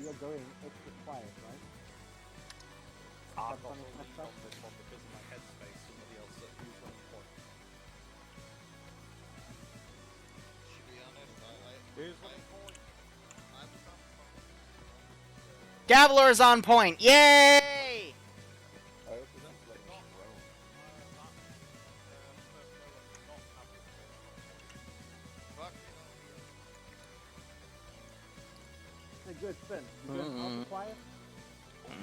you're going extra quiet, right? I'm That's not on only the on this one because of my headspace, somebody else that who's on point. To be honest, Who's on point? I was on phone. Gavilar's on point. Yay! Oh, this is letting me roam. Fuck It's a good spin. You're going ultra quiet. can we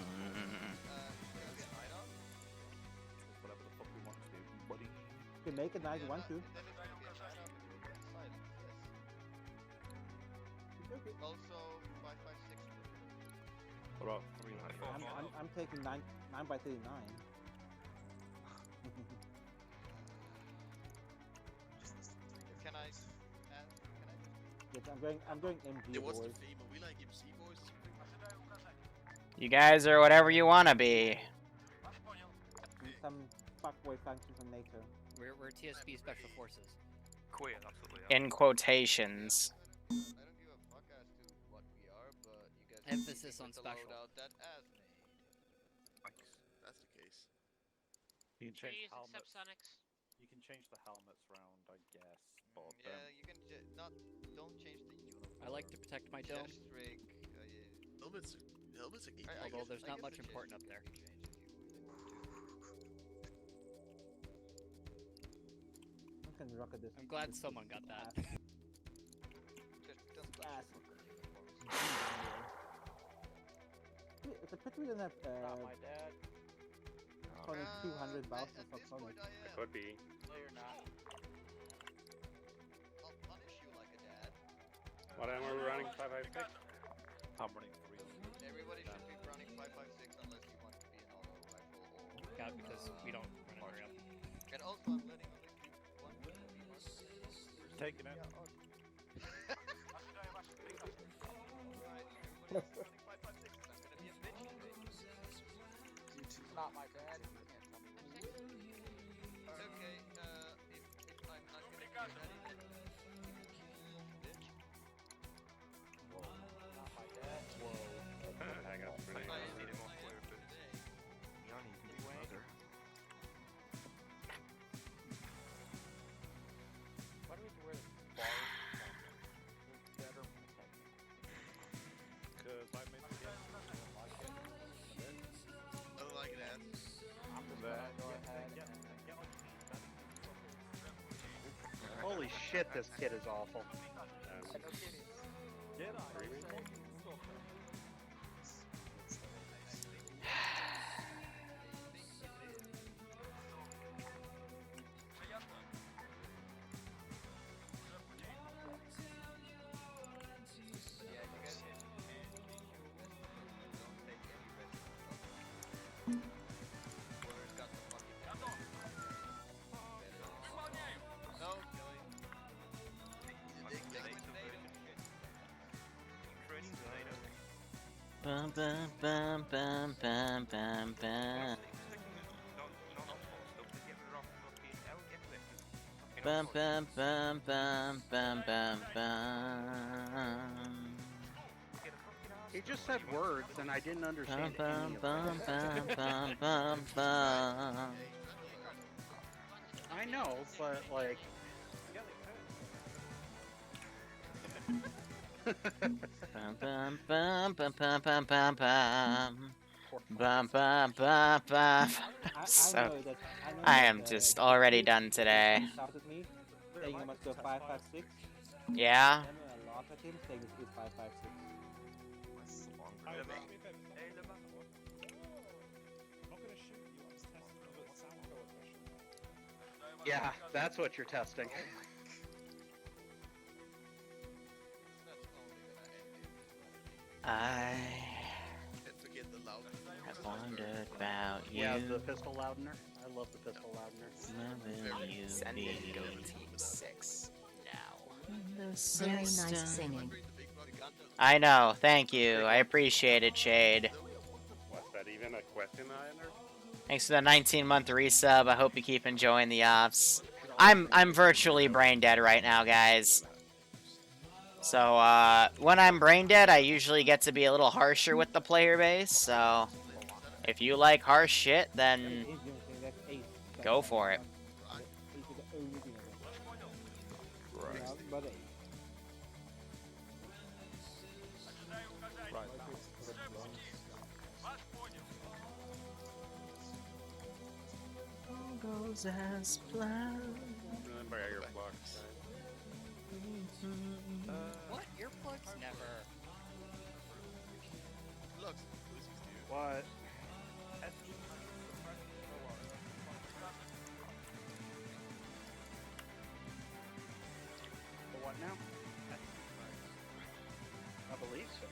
get 9 on? Whatever the fuck we want to do, buddy. You can make it now if you want to. Then it's gonna be a 9 on silent, yes. Okay. Also, 556. What about 394? I'm taking 9 by 39. Can I? Yes, I'm going MG What's the boys. theme? Are we like MC boys or something? You guys are whatever you want to be. Some fuckboy function from NATO. We're TSB Special Forces. Queer, absolutely. In quotations. I don't give a fuck as to what we are, but you guys Emphasis on the special. loadout that as me. That's the case. You can change Trees except helmets. Sonics. You can change the helmets round, I guess. But Yeah, you can don't change the uniform. I like to protect my dome, Chest rig. Helmets are easy. although there's not much important up there. I can rock at this. I'm glad someone got that. Ass. It's a pity we don't have not my dad. only 200 balls At for this Sonic. point, I am. Could be. No, you're not. I'll punish you like a dad. What am I running? 556? I'm running 300. Everybody should be running 556 unless you want to be an auto rifle or. God, because we don't run it very often. And also, I'm letting one Taking it. Not my bad. It's okay. If I'm not gonna be ready, then bitch. Whoa. Not my dad. Whoa. I got pretty. I need did more it clear, but- today. Johnny, you can mother. Why do we have to wear the bars? Better protect. Because I made the game. I don't like it. I don't like that. I'm just gonna go ahead and get Holy shit, this kid is awful. Get on. Yeah, you guys don't take any risk. Whoever's got the fucking no, Joey. Training later. Bum bum bum bum bum bum bum. Bum bum bum bum bum bum bum. He just said words and I didn't Bum understand bum any of bum them. bum bum bum bum. I know, but like... Bum bum bum bum bum bum bum bum. Bum bum bum bum. So I am just already done today. Shouted me saying you must go 556. Yeah. Then a lot of him saying it's 556. Yeah, that's what you're testing. I Can't forget the loud. have wondered about you. Yeah, the pistol loudener. I love the pistol loudener. Where will you Send be? it to Team 6 now. Very nice singing. I know, thank you. I appreciate it, Shade. Was that even a question, Iron? Thanks for the 19-month resub. I hope you keep enjoying the offs. I'm virtually brain dead right now, guys. So, when I'm brain dead, I usually get to be a little harsher with the player base, so if you like harsh shit, then go for it. Ace is the only thing I know. Right. No, but Ace. Right. All goes as planned. Remember your blocks. What? Earplugs? Never. Look, What? The what now? I believe so.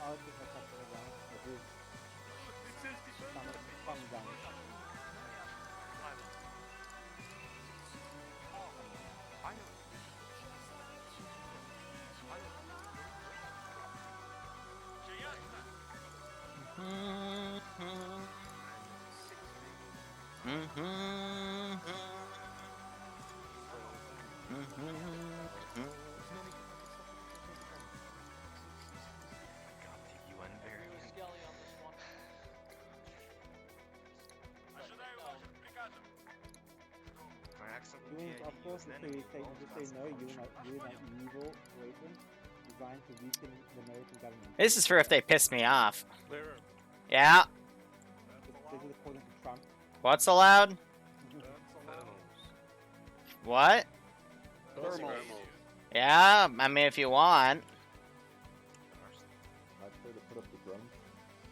I'll just have to go down. It is. Thumb down. Of course, if they say no, you're not evil waiting, designed to weaken the American government. This is for if they piss me off. Liru. Yeah. This is according to Trump. What's allowed? What? Thermal. Yeah, I mean, if you want.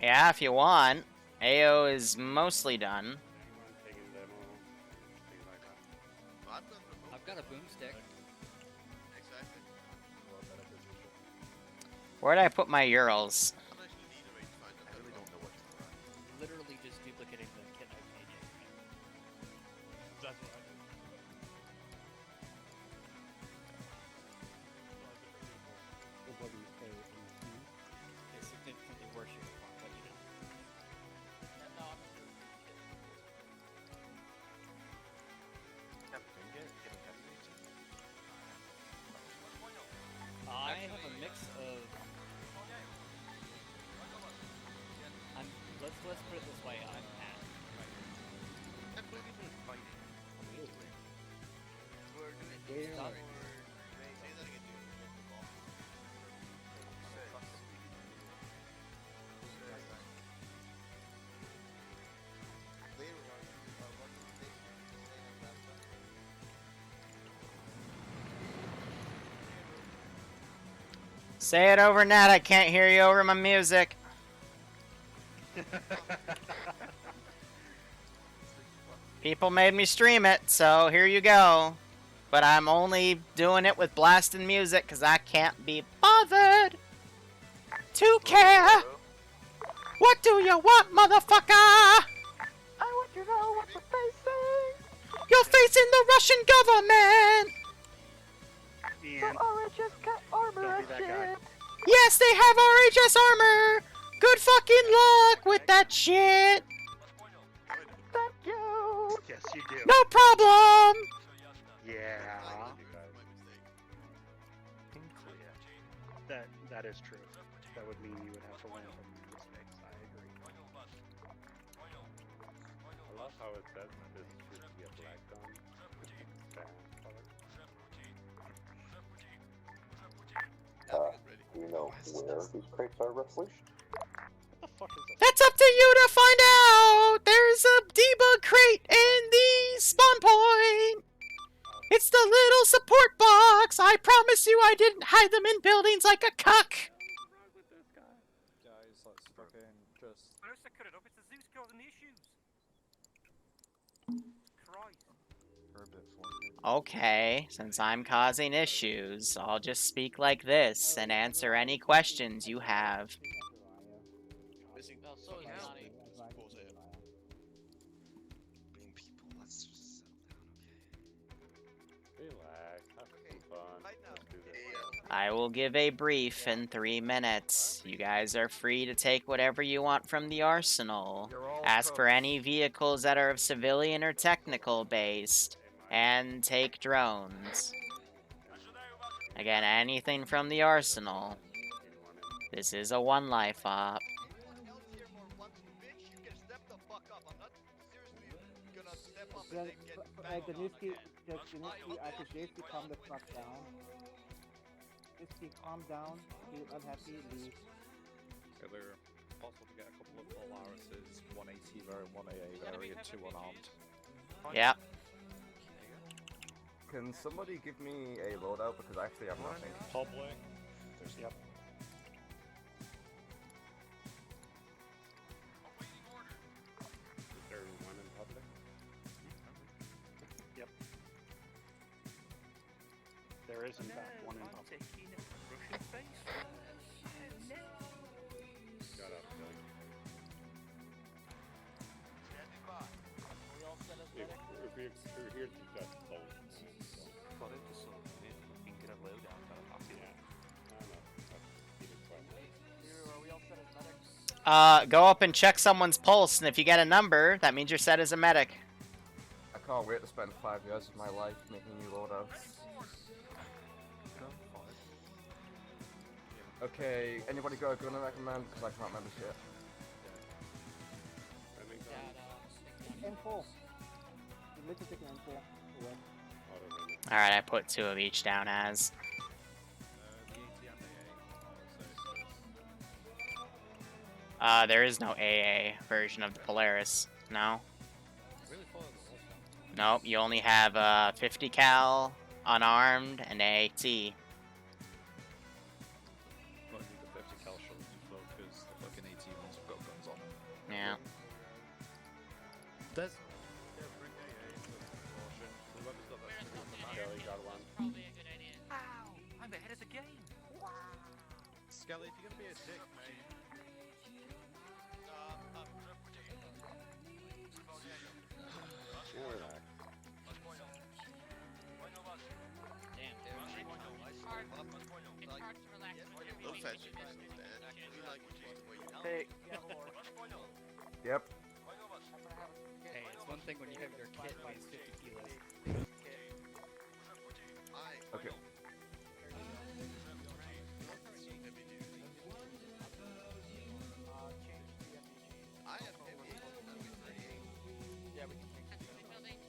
Yeah, if you want. AO is mostly done. I've got a boomstick. Exactly. Where'd I put my Urals? I don't actually need a way to find them. I really don't know what to run. Literally just duplicating the kit I made you. That's what I did. What do you say? It's significantly worse uniform, but you know. I have a mix of. Let's put it this way. I'm at. Stop. Say that again, dude. Say it over net, I can't hear you over my music. People made me stream it, so here you go. But I'm only doing it with blasting music because I can't be bothered to care. What do you want, motherfucker? I want you to know what you're facing. You're facing the Russian government. Ian, don't be that guy. Yes, they have RHS armor. Good fucking luck with that shit. Thank you. Yes, you do. No problem. Yeah. My mistake. That is true. That would mean you would have to learn from your mistakes. I agree. I love how it says this should be a black gun. Do you know where these crates are roughly? What the fuck is this? That's up to you to find out. There's a debug crate in the spawn point. It's the little support box. I promise you I didn't hide them in buildings like a cuck. Guys, let's fucking just... Okay, since I'm causing issues, I'll just speak like this and answer any questions you have. Missing Oh, so is Johnny. I will give a brief in 3 minutes. You guys are free to take whatever you want from the arsenal. Ask for any vehicles that are of civilian or technical based, and take drones. Again, anything from the arsenal. This is a one life op. Daniski, I suggest you calm the fuck down. Just calm down, feel unhappy, leave. Are there possible to get a couple of Polaris's, 180 there and 1 AA there, and 2 unarmed? Yeah. Can somebody give me a loadout because I actually have nothing? Public. Yep. Is there one in public? Yep. There is in fact one in public. Shut up, Doug. We're here to just hold. Go up and check someone's pulse, and if you get a number, that means you're set as a medic. I can't wait to spend 5 years of my life making new loadouts. Okay, anybody got a gun to recommend? Because I can't remember shit. M4. You literally take an M4. Win. Alright, I put 2 of each down as. There is no AA version of the Polaris. No. Nope, you only have 50 cal, unarmed, and AAT. Yeah. There's... Kelly got one. Probably a good idea. I'm ahead of the game. Skelly, if you're gonna be a dick, mate. Relax. Damn, dude. It's hard to relax. Hey. Yep. Hey, it's one thing when you have your kit weighs 50 kilos. Okay.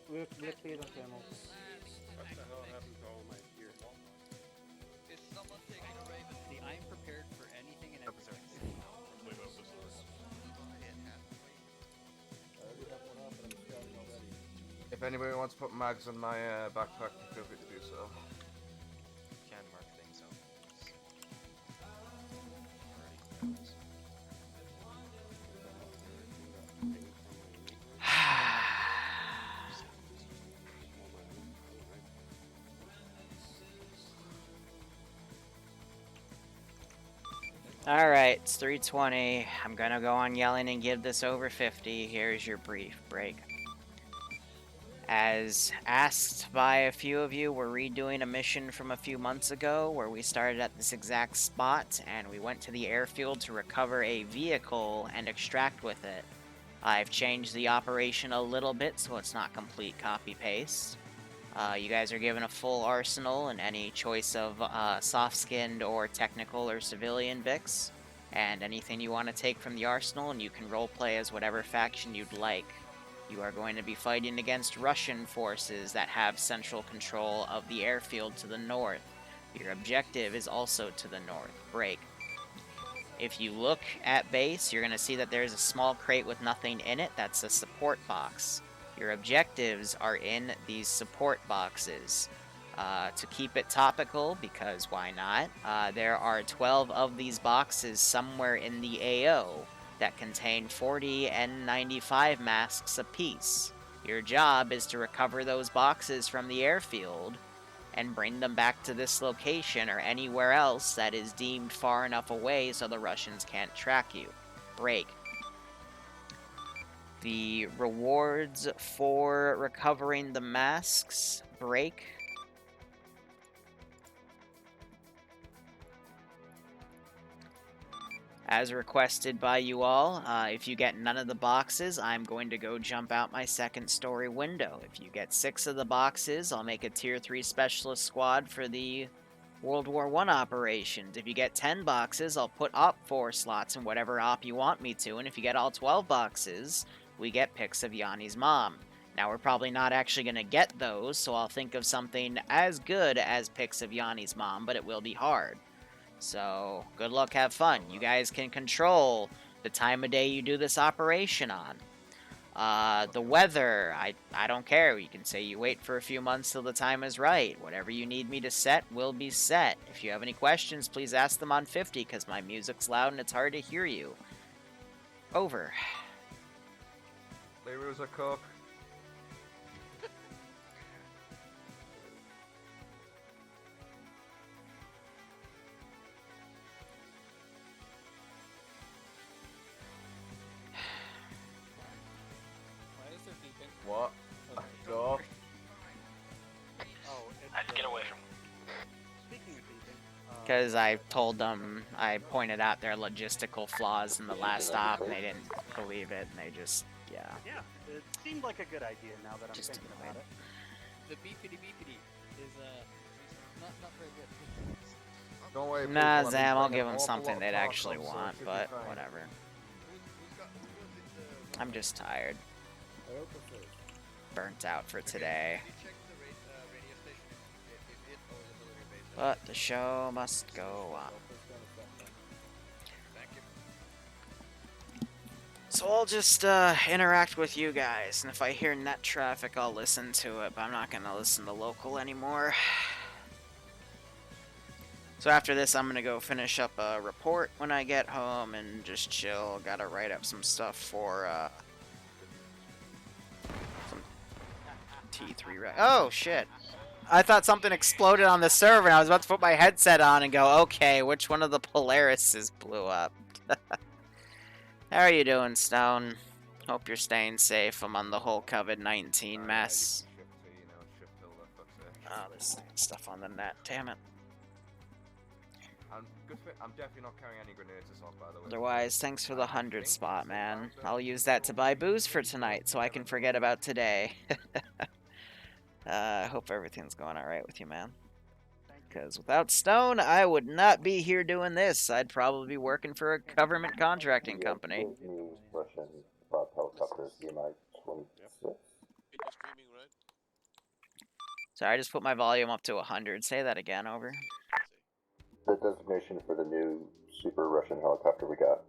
We're clear on camel. What the hell happened to all my gear? Is someone taking a Raven? See, I'm prepared for anything and everything. If anybody wants to put mags on my backpack, feel free to do so. Can mark things out. Alright, it's 3:20. I'm gonna go on yelling and give this over 50. Here's your brief break. As asked by a few of you, we're redoing a mission from a few months ago where we started at this exact spot and we went to the airfield to recover a vehicle and extract with it. I've changed the operation a little bit so it's not complete copy-paste. You guys are given a full arsenal and any choice of soft-skinned or technical or civilian Vix, and anything you want to take from the arsenal, and you can roleplay as whatever faction you'd like. You are going to be fighting against Russian forces that have central control of the airfield to the north. Your objective is also to the north. Break. If you look at base, you're going to see that there's a small crate with nothing in it. That's a support box. Your objectives are in these support boxes. To keep it topical, because why not, there are 12 of these boxes somewhere in the AO that contain 40 N95 masks apiece. Your job is to recover those boxes from the airfield and bring them back to this location or anywhere else that is deemed far enough away so the Russians can't track you. Break. The rewards for recovering the masks break. as requested by you all, if you get none of the boxes, I'm going to go jump out my second story window. If you get 6 of the boxes, I'll make a tier 3 specialist squad for the World War I operations. If you get 10 boxes, I'll put op 4 slots in whatever op you want me to, and if you get all 12 boxes, we get pics of Yanni's mom. Now, we're probably not actually going to get those, so I'll think of something as good as pics of Yanni's mom, but it will be hard. So, good luck, have fun. You guys can control the time of day you do this operation on. The weather, I don't care. You can say you wait for a few months till the time is right. Whatever you need me to set will be set. If you have any questions, please ask them on 50, because my music's loud and it's hard to hear you. Over. Liru's a cook. What? Go. Let's get away from. Speaking of beeping, Because I told them, I pointed out their logistical flaws in the last stop, and they didn't believe it, and they just, yeah. yeah, it seemed like a good idea now that I'm Just thinking annoyed. about it. The beepity beepity is not very good. Don't worry. Nah, people, Zam, I'll bringing give an them awful something lot they'd of parts actually up, so it want, should be but fine. whatever. Who's got I'm just tired. I hope it's safe. Burnt out for today. Can you check the radio station if it or the military base? But the show must go on. Thank you. So I'll just interact with you guys, and if I hear net traffic, I'll listen to it, but I'm not going to listen to local anymore. So after this, I'm going to go finish up a report when I get home and just chill. Gotta write up some stuff for some T3. Oh, shit. I thought something exploded on the server, and I was about to put my headset on and go, okay, which one of the Polarises blew up? How are you doing, Stone? Hope you're staying safe among the whole COVID-19 mess. Oh, there's stuff on the net, damn it. I'm definitely not carrying any grenades assault, by the way. Otherwise, thanks for the 100 spot, man. I'll use that to buy booze for tonight so I can forget about today. Hope everything's going alright with you, man. Because without Stone, I would not be here doing this. I'd probably be working for a government contracting company. New Russian helicopters, DMI 26. You're streaming, right? Sorry, I just put my volume up to 100. Say that again, over. The designation for the new super Russian helicopter we got.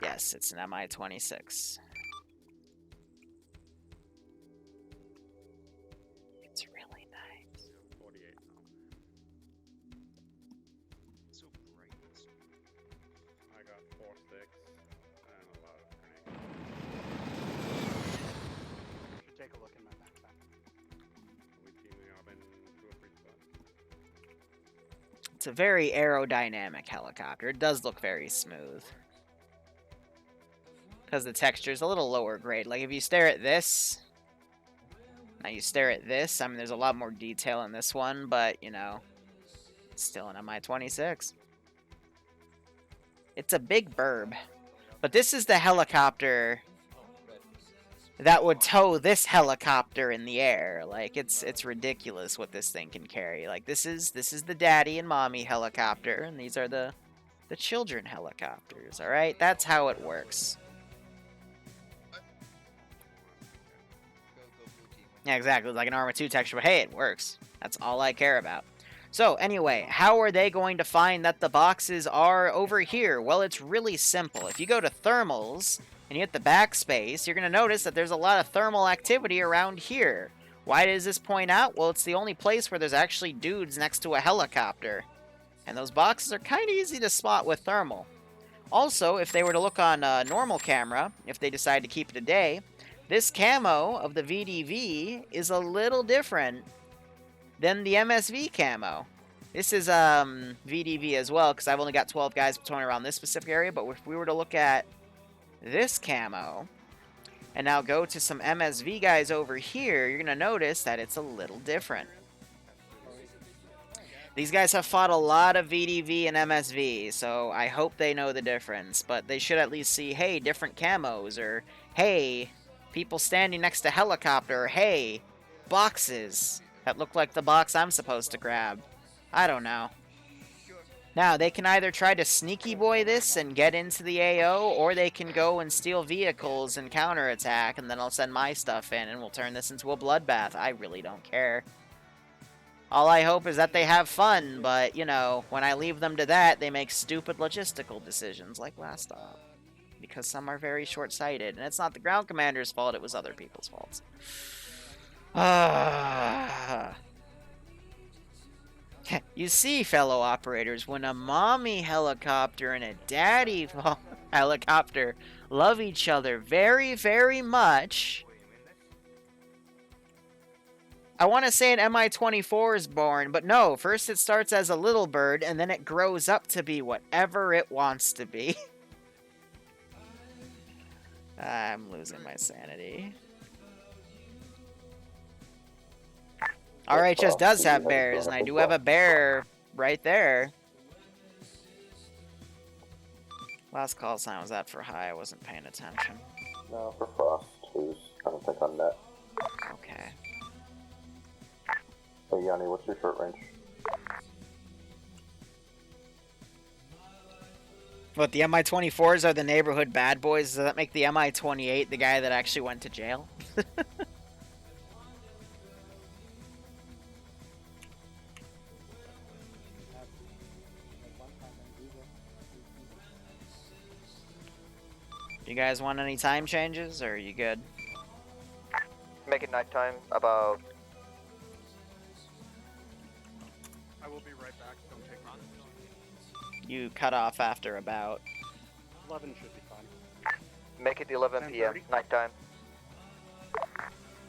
Yes, it's an MI-26. It's really nice. 48 now. So bright. I got 4 sticks and a lot of grenades. You should take a look in my backpack. We teaming up in 2 or 3 spots. It's a very aerodynamic helicopter. It does look very smooth. Because the texture is a little lower grade. Like, if you stare at this... Now you stare at this, I mean, there's a lot more detail in this one, but, you know... It's still an MI-26. It's a big burb. But this is the helicopter... that would tow this helicopter in the air. Like, it's ridiculous what this thing can carry. Like, this is the daddy and mommy helicopter, and these are the children helicopters, alright? That's how it works. Go blue team. Yeah, exactly. It's like an Arma 2 texture, but hey, it works. That's all I care about. So, anyway, how are they going to find that the boxes are over here? Well, it's really simple. If you go to Thermals... and you hit the backspace, you're going to notice that there's a lot of thermal activity around here. Why does this point out? Well, it's the only place where there's actually dudes next to a helicopter. And those boxes are kind of easy to spot with thermal. Also, if they were to look on normal camera, if they decide to keep it a day, this camo of the VDV is a little different than the MSV camo. This is VDV as well, because I've only got 12 guys patrolling around this specific area, but if we were to look at this camo, and now go to some MSV guys over here, you're going to notice that it's a little different. These guys have fought a lot of VDV and MSV, so I hope they know the difference. But they should at least see, hey, different camos, or hey, people standing next to helicopter, or hey, boxes that look like the box I'm supposed to grab. I don't know. Now, they can either try to sneaky boy this and get into the AO, or they can go and steal vehicles and counterattack, and then I'll send my stuff in, and we'll turn this into a bloodbath. I really don't care. All I hope is that they have fun, but, you know, when I leave them to that, they make stupid logistical decisions, like last stop. Because some are very short-sighted, and it's not the ground commander's fault, it was other people's faults. You see, fellow operators, when a mommy helicopter and a daddy helicopter love each other very, very much, I want to say an Mi-24 is born, but no, first it starts as a little bird, and then it grows up to be whatever it wants to be. I'm losing my sanity. RHS does have bears, and I do have a bear right there. Last call sign was that for high, I wasn't paying attention. No, for Frost, who's, I don't think on net. Okay. Hey Yanni, what's your short range? What, the Mi-24s are the neighborhood bad boys? Does that make the Mi-28 the guy that actually went to jail? You guys want any time changes, or are you good? Make it nighttime, about... I will be right back. Don't take long. You cut off after about... 11 should be fine. Make it 11 p.m. nighttime.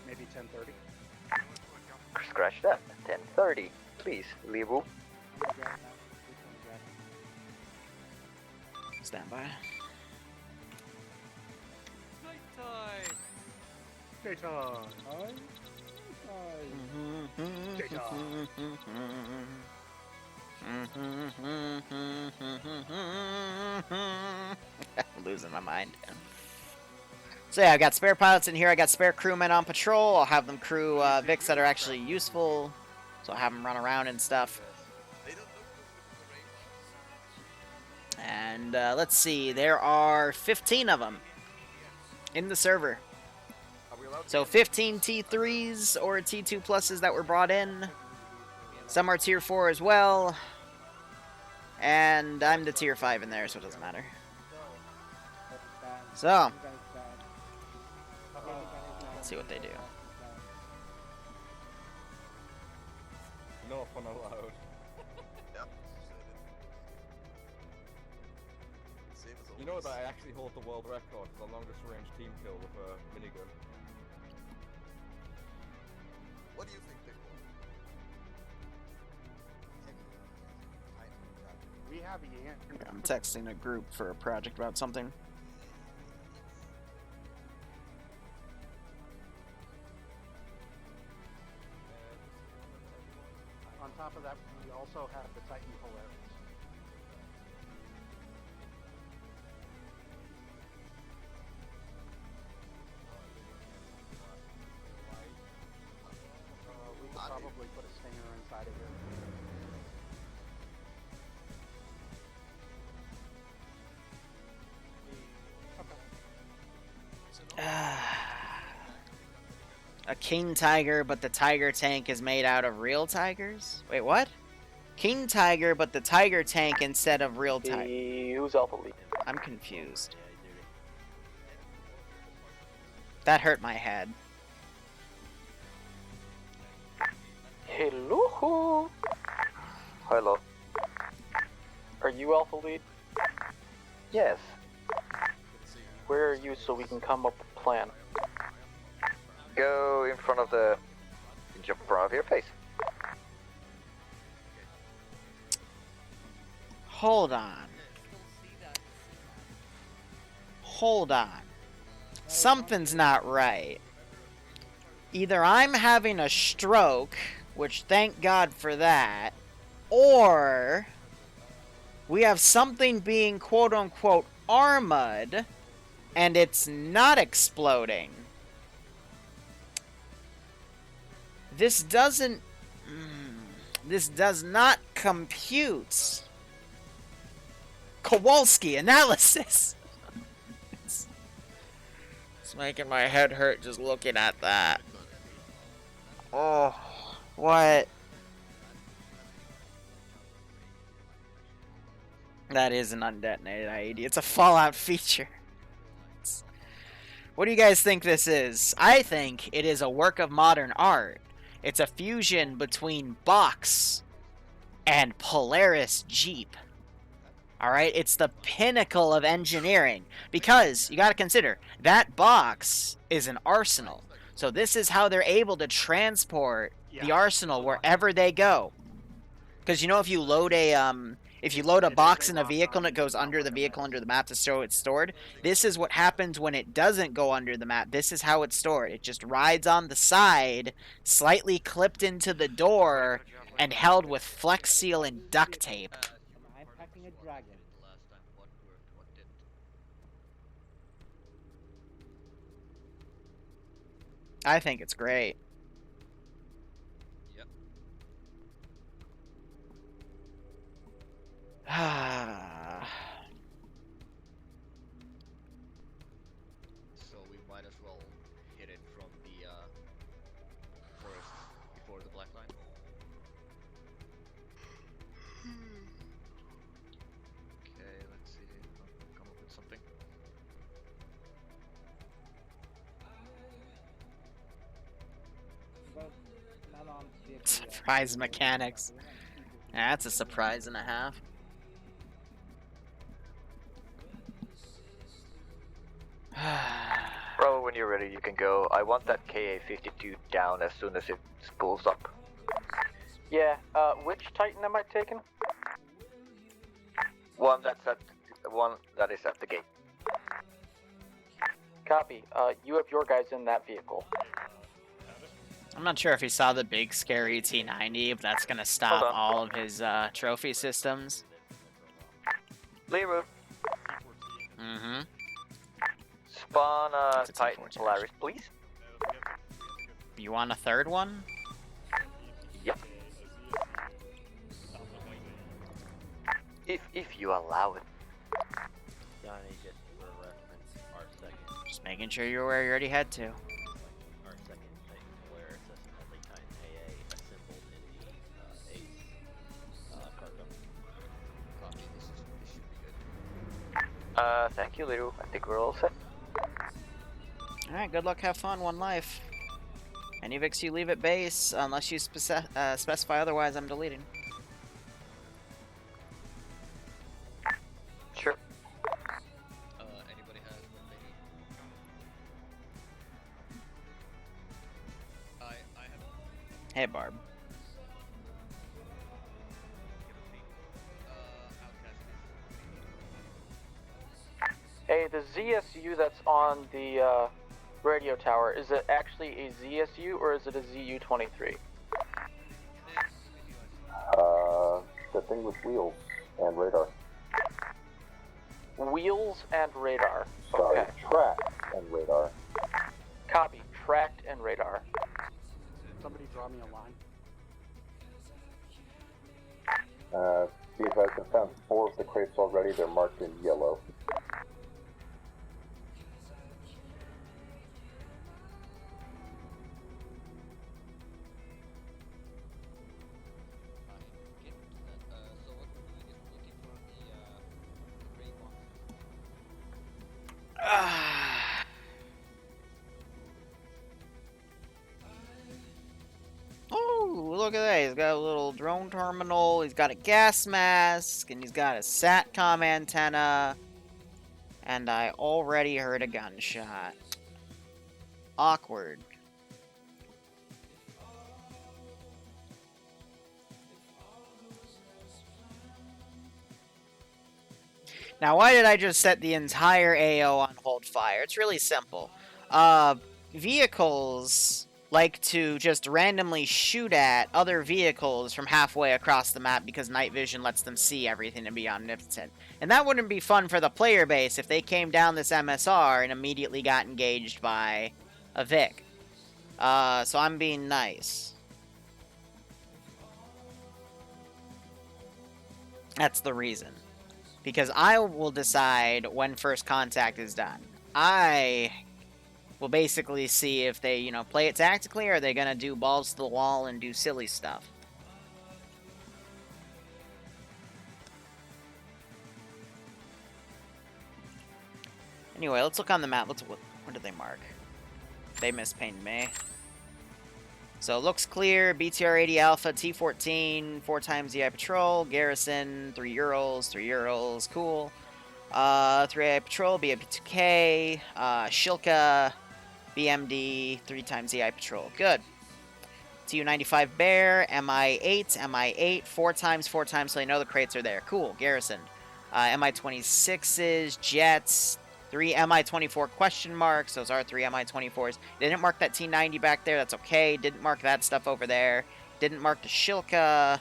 Maybe 10:30. Scratch that. 10:30. Please, Liru. Stand by. Daytime. I'm losing my mind. So yeah, I've got spare pilots in here. I got spare crewmen on patrol. I'll have them crew Vics that are actually useful. So I'll have them run around and stuff. And let's see, there are 15 of them in the server. So 15 T3s or T2 pluses that were brought in. Some are tier 4 as well. And I'm the tier 5 in there, so it doesn't matter. So, let's see what they do. No fun allowed. You know that I actually hold the world record for the longest range team kill with a minigun. What do you think, Pickle? We have a I'm texting a group for a project about something. On top of that, we also have the Titan Polaris. We could probably put a stinger inside of it. A King Tiger, but the Tiger tank is made out of real tigers? Wait, what? King Tiger, but the Tiger tank instead of real tiger. Who's Alpha Lead? I'm confused. That hurt my head. Hello. Hello. Are you Alpha Lead? Yes. Where are you so we can come up with a plan? Go in front of the... jump in front of your face. Hold on. Hold on. Something's not right. Either I'm having a stroke, which thank God for that, or we have something being quote-unquote armored, and it's not exploding. This doesn't... this does not compute. Kowalski analysis! It's making my head hurt just looking at that. Oh, what? That is an undetonated IED. It's a Fallout feature. What do you guys think this is? I think it is a work of modern art. It's a fusion between Box and Polaris Jeep. Alright? It's the pinnacle of engineering. Because, you gotta consider, that box is an arsenal. So this is how they're able to transport the arsenal wherever they go. Because, you know, if you load a box in a vehicle and it goes under the vehicle, under the map to show it's stored, this is what happens when it doesn't go under the map. This is how it's stored. It just rides on the side, slightly clipped into the door, and held with Flex Seal and duct tape. I'm packing a dragon. I think it's great. Yep. So we might as well hit it from the forest before the black line. Okay, let's see. I'll come up with something. But not on the Surprise mechanics. That's a surprise and a half. Bravo, when you're ready, you can go. I want that KA-52 down as soon as it spools up. Yeah, which Titan am I taking? One that is at the gate. Copy. You have your guys in that vehicle. I'm not sure if he saw the big scary T90, but that's gonna stop all of his trophy systems. Liru. Mm-hmm. Spawn Titan Polaris, please. You want a third one? Yep. If you allow it. Johnny, just for reference, our second. Just making sure you're where you already had to. Our second Titan Polaris, that's another Titan AA assembled in the Ace cargo. Copy. This should be good. Thank you, Liru. I think we're all set. Alright, good luck, have fun, one life. Any Vix you leave at base, unless you specify otherwise, I'm deleting. Sure. Anybody has what they need? I have. Hey, Barb. Hey, the ZSU that's on the radio tower, is it actually a ZSU or is it a ZU-23? The thing with wheels and radar. Wheels and radar. Sorry, Okay. track and radar. Copy. Tracked and radar. Somebody draw me a line. Be advised, I've found 4 of the crates already. They're marked in yellow. So what we're doing is we're looking for the gray box. Oh, look at that. He's got a little drone terminal, he's got a gas mask, and he's got a SATCOM antenna. And I already heard a gunshot. Awkward. Now, why did I just set the entire AO on hold fire? It's really simple. Vehicles like to just randomly shoot at other vehicles from halfway across the map because night vision lets them see everything and be omnipotent. And that wouldn't be fun for the player base if they came down this MSR and immediately got engaged by a Vic. So I'm being nice. That's the reason. Because I will decide when first contact is done. I will basically see if they, you know, play it tactically, or are they going to do balls to the wall and do silly stuff. Anyway, let's look on the map. What did they mark? They mispainted me. So, looks clear. BTR-80 Alpha, T-14, 4 times the Patrol, Garrison, 3 Urals, cool. 3 Patrol, BMP2K, Shilka, BMD, 3 times the Patrol. Good. TU-95 Bear, MI-8, 4 times, so they know the crates are there. Cool, Garrison. MI-26s, Jets, 3 MI-24 question marks. Those are 3 MI-24s. They didn't mark that T-90 back there. That's okay. Didn't mark that stuff over there. Didn't mark the Shilka.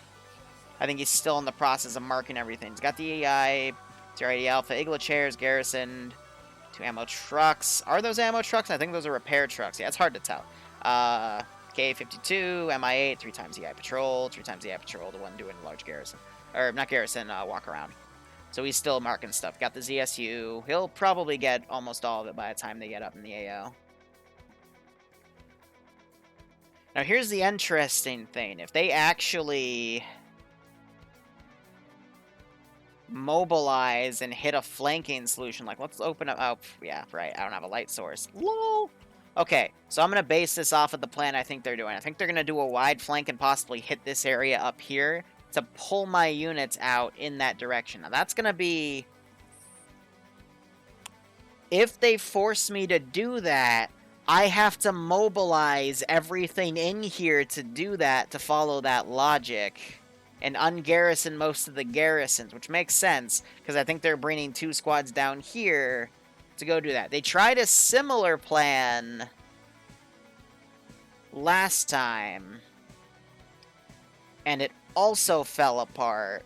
I think he's still in the process of marking everything. He's got the EI, TR-80 Alpha, Igla chairs, Garrison, 2 ammo trucks. Are those ammo trucks? I think those are repair trucks. Yeah, it's hard to tell. K-52, MI-8, 3 times the Patrol, 3 times the Patrol, the one doing large Garrison. Or, not Garrison, walk around. So he's still marking stuff. Got the ZSU. He'll probably get almost all of it by the time they get up in the AO. Now here's the interesting thing. If they actually mobilize and hit a flanking solution, like let's open up... Oh, yeah, right. I don't have a light source. LOL! Okay, so I'm going to base this off of the plan I think they're doing. I think they're going to do a wide flank and possibly hit this area up here to pull my units out in that direction. Now, that's going to be... If they force me to do that, I have to mobilize everything in here to do that, to follow that logic, and ungarrison most of the garrisons, which makes sense, because I think they're bringing 2 squads down here to go do that. They tried a similar plan last time, and it also fell apart.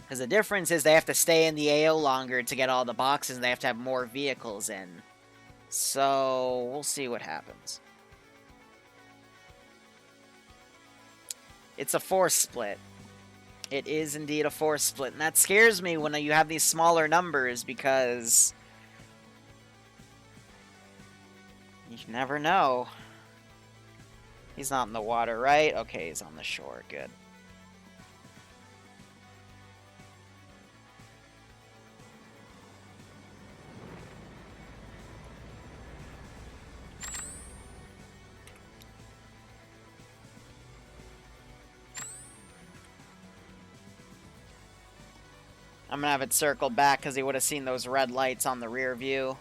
Because the difference is they have to stay in the AO longer to get all the boxes, and they have to have more vehicles in. So, we'll see what happens. It's a force split. It is indeed a force split, and that scares me when you have these smaller numbers, because you never know. He's not in the water, right? Okay, he's on the shore. Good. I'm gonna have it circled back because he would have seen those red lights on the rear view.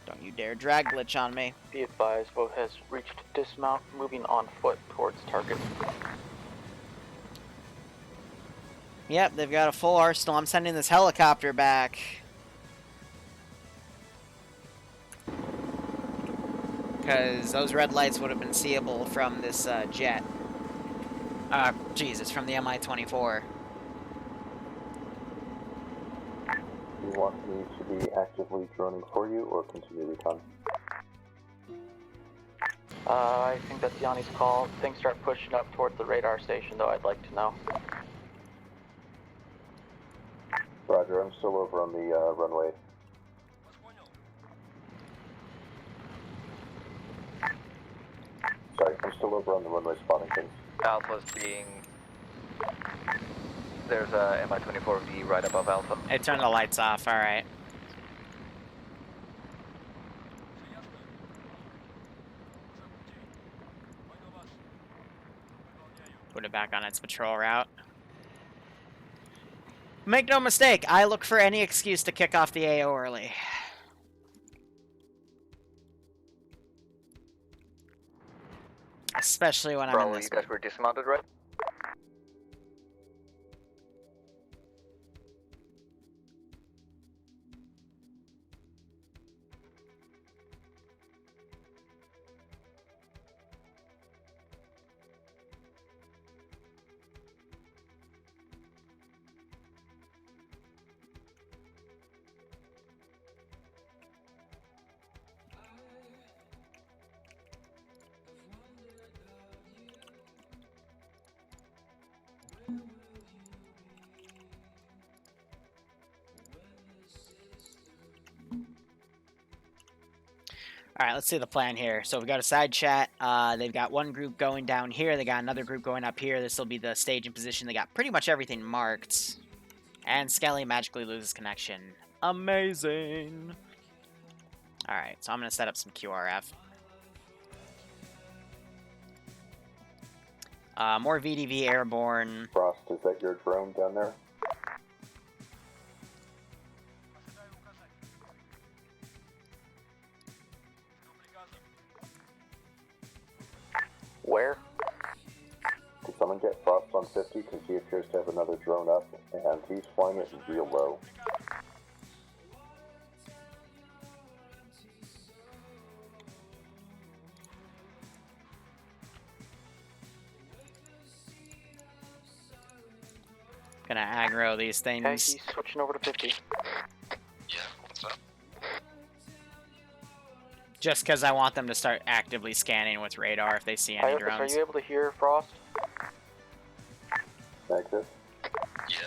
Don't you dare drag glitch on me. Be advised, boat has reached dismount, moving on foot towards target. Yep, they've got a full arsenal. I'm sending this helicopter back. Because those red lights would have been seeable from this jet. Jesus, from the Mi-24. Do you want me to be actively droning for you, or continue recon? I think that's Yanni's call. Things start pushing up towards the radar station, though I'd like to know. Roger, I'm still over on the runway. Sorry, I'm still over on the runway spotting things. Alpha's being... There's a Mi-24V right above Alpha. Hey, turn the lights off, alright. Put it back on its patrol route. Make no mistake, I look for any excuse to kick off the AO early. Especially when I'm in this. You guys were dismounted, right? Alright, let's see the plan here. So we got a side chat. They've got one group going down here. They got another group going up here. This will be the staging position. They got pretty much everything marked. And Skelly magically loses connection. Amazing. Alright, so I'm going to set up some QRF. More VDV airborne. Frost, is that your drone down there? Where? Did someone get Frost on 50? Because he appears to have another drone up, and he's flying it real low. Gonna aggro these things. Okay, he's switching over to 50. Yeah, what's up? Just because I want them to start actively scanning with radar if they see any Iopus, drones. are you able to hear Frost? Nexus? Yeah.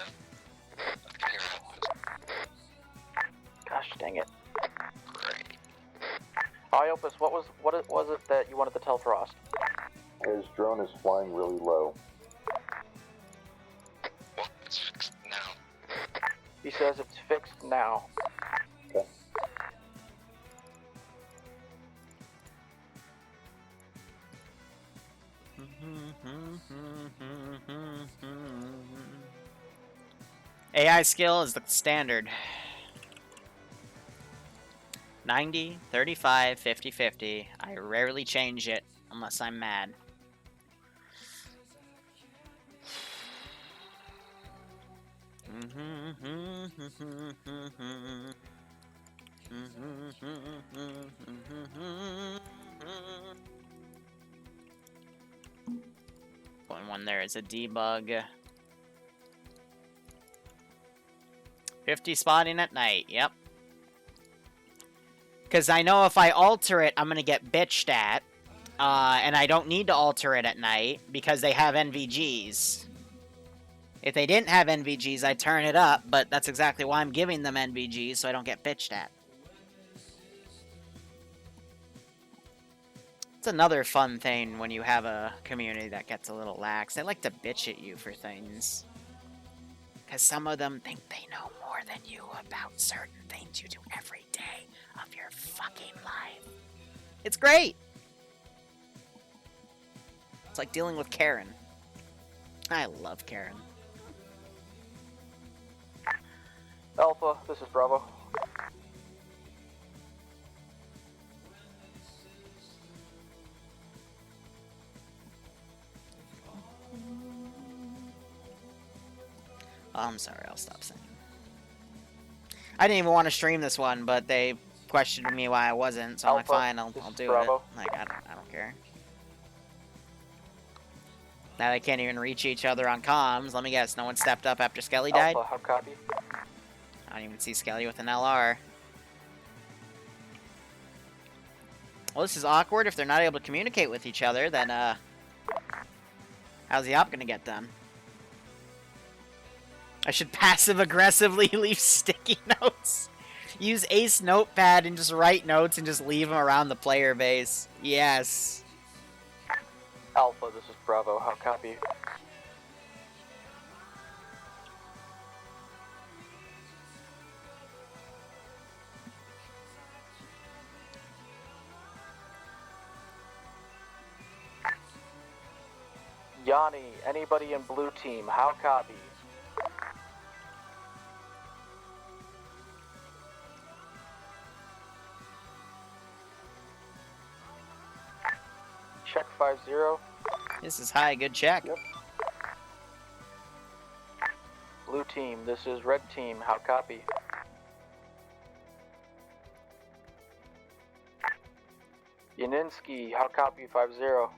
I can hear it. Gosh dang it. Iopus, what was it that you wanted to tell Frost? His drone is flying really low. Well, it's fixed now. He says it's fixed now. Okay. AI skill is the standard. 90, 35, 50, 50. I rarely change it unless I'm mad. Only one there is a debug. 50 spotting at night, yep. Because I know if I alter it, I'm going to get bitched at. And I don't need to alter it at night because they have NVGs. If they didn't have NVGs, I'd turn it up, but that's exactly why I'm giving them NVGs, so I don't get bitched at. It's another fun thing when you have a community that gets a little lax. They like to bitch at you for things. Because some of them think they know more than you about certain things you do every day of your fucking life. It's great! It's like dealing with Karen. I love Karen. Alpha, this is Bravo. Oh, I'm sorry, I'll stop singing. I didn't even want to stream this one, but they questioned me why I wasn't, so I'm like, fine, I'll do Bravo. it. Like, I don't care. Now they can't even reach each other on comms. Let me guess, no one stepped up after Skelly died? Alpha, how copy? I don't even see Skelly with an LR. Well, this is awkward. If they're not able to communicate with each other, then, how's the op gonna get done? I should passive-aggressively leave sticky notes. Use Ace Notepad and just write notes and just leave them around the player base. Yes. Alpha, this is Bravo, how copy? Yanni, anybody in blue team, how copy? Check 5-0. This is high, good check. Yep. Blue team, this is red team, how copy? Yaninsky, how copy 5-0?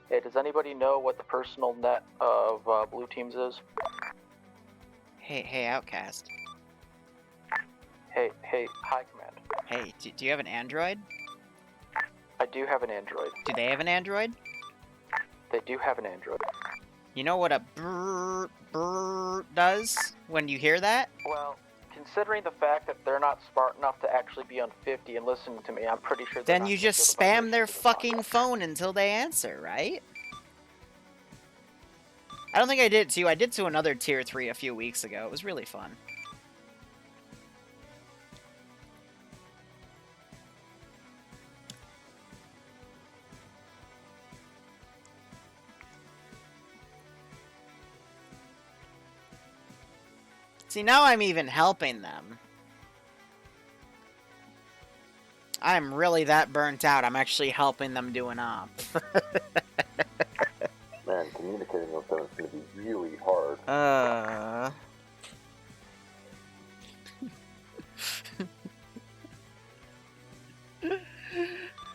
Hey, does anybody know what the personal net of blue teams is? Hey, Outcast. Hey, hi command. Hey, do you have an Android? I do have an Android. Do they have an Android? They do have an Android. You know what a brrr, brrr does when you hear that? Well, considering the fact that they're not smart enough to actually be on 50 and listening to me, I'm pretty sure they're Then not you gonna just feel the spam their vibrations of the fucking phone until they answer, right? I don't think I did it to you. I did to another tier 3 a few weeks ago. It was really fun. See, now I'm even helping them. I'm really that burnt out. I'm actually helping them do an op. Man, communicating with them is going to be really hard.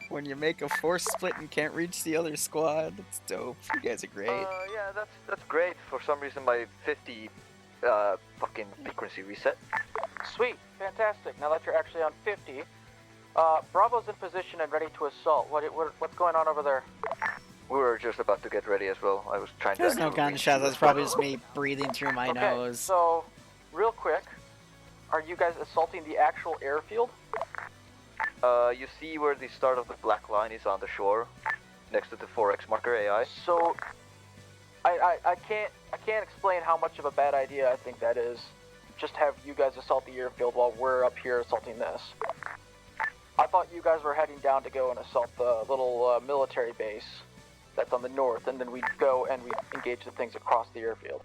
When you make a force split and can't reach the other squad, that's dope. You guys are great. Yeah, that's great. For some reason, my 50 fucking frequency reset. Sweet, fantastic. Now that you're actually on 50, Bravo's in position and ready to assault. What's going on over there? We were just about to get ready as well. I was trying There's to. no gunshots. That's probably just me breathing through my nose. So, real quick, are you guys assaulting the actual airfield? You see where the start of the black line is on the shore, next to the 4X marker AI. So, I can't explain how much of a bad idea I think that is. Just have you guys assault the airfield while we're up here assaulting this. I thought you guys were heading down to go and assault the little military base that's on the north, and then we'd go and we'd engage the things across the airfield.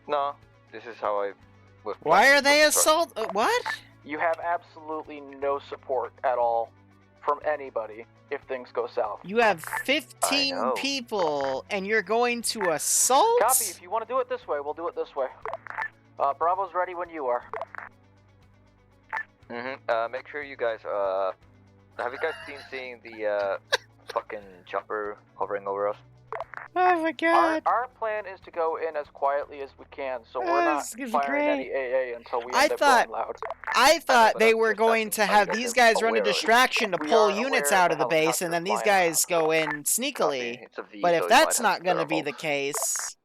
No, this is how I was. Why are they assault? What? You have absolutely no support at all from anybody if things go south. You have 15 people, and you're going to assault? Copy. If you want to do it this way, we'll do it this way. Bravo's ready when you are. Make sure you guys, have you guys seeing the, fucking chopper hovering over us? Oh my god. Our plan is to go in as quietly as we can, so we're not firing any AA until we end up going loud. I thought they were going to have these guys run a distraction to pull units out of the base, and then these guys go in sneakily. But if that's not going to be the case...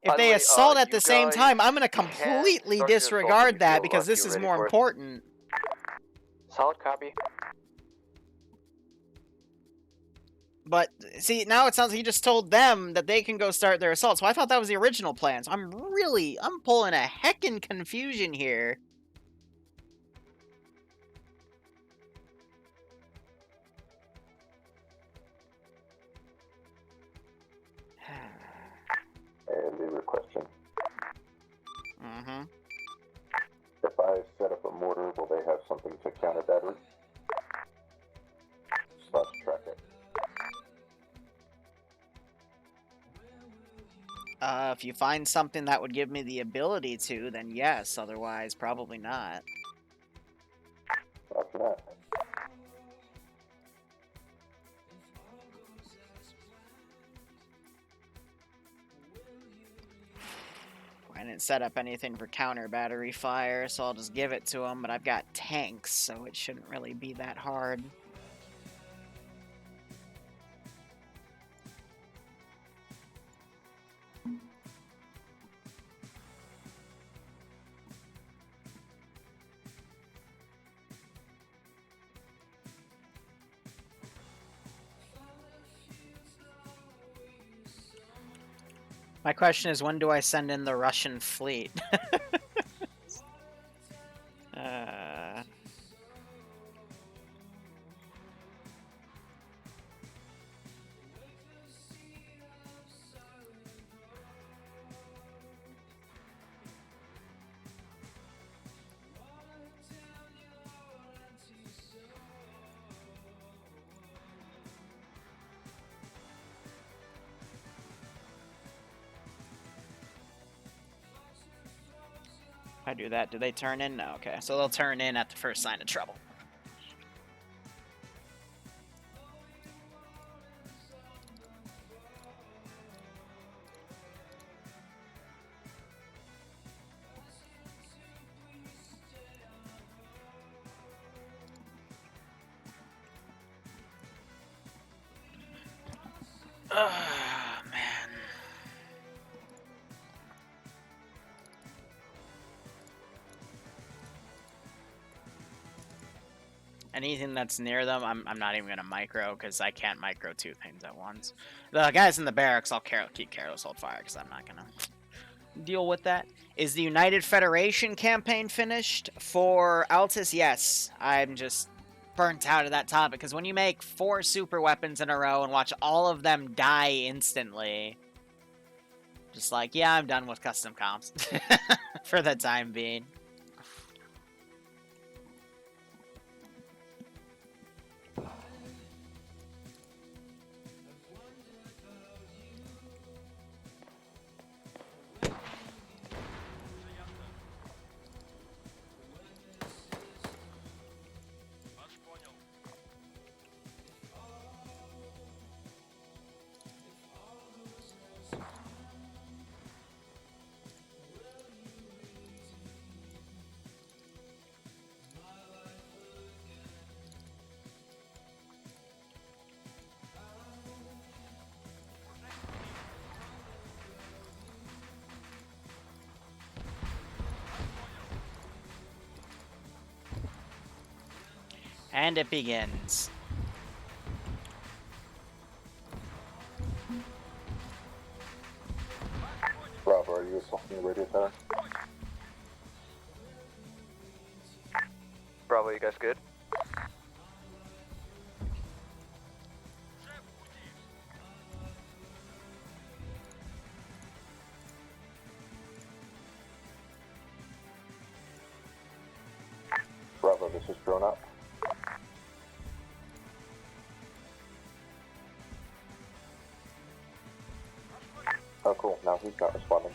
If they assault at the same time, I'm going to completely disregard that because this is more important. Solid copy. But, see, now it sounds like you just told them that they can go start their assault, so I thought that was the original plan. So I'm pulling a heckin' confusion here. And Liru question. Mm-hmm. If I set up a mortar, will they have something to counter battery? Slash track it. If you find something that would give me the ability to, then yes. Otherwise, probably not. After that. I didn't set up anything for counter battery fire, so I'll just give it to them, but I've got tanks, so it shouldn't really be that hard. My question is, when do I send in the Russian fleet? If I do that, do they turn in? No, okay. So they'll turn in at the first sign of trouble. Oh, man. Anything that's near them, I'm not even gonna micro because I can't micro two things at once. The guys in the barracks, I'll keep careless hold fire because I'm not gonna deal with that. Is the United Federation campaign finished for Altus? Yes, I'm just burnt out of that topic because when you make 4 super weapons in a row and watch all of them die instantly, just like, yeah, I'm done with custom comps for the time being. And it begins. Bravo, are you assaulting the radio tower? Bravo, you guys good? Bravo, this is drone up. Oh, cool. Now he's not responding.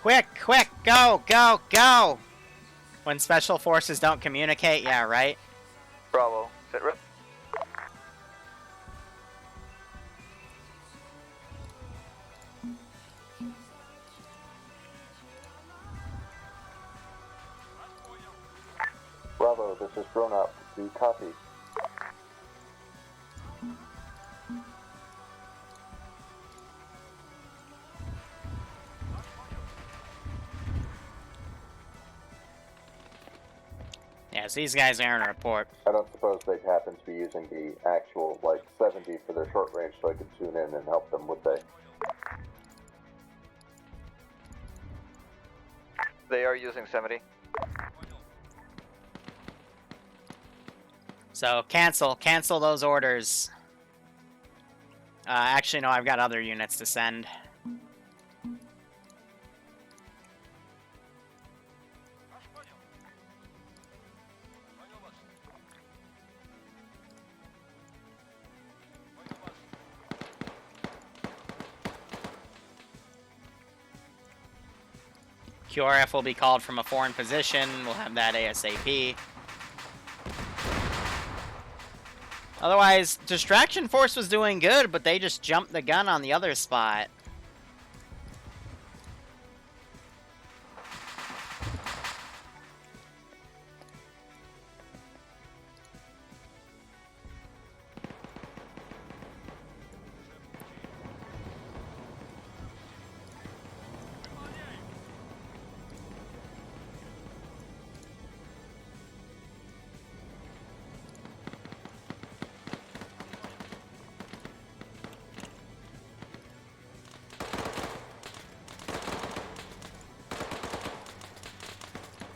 Quick, quick, go, go, go! When special forces don't communicate, yeah, right? Bravo, sit rep. Bravo, this is drone up. Do you copy? Yeah, so these guys are in a report. I don't suppose they'd happen to be using the actual, like, 70 for their short range so I could tune in and help them, would they? They are using 70. So cancel those orders. Actually, no, I've got other units to send. QRF will be called from a foreign position. We'll have that ASAP. Otherwise, Distraction Force was doing good, but they just jumped the gun on the other spot.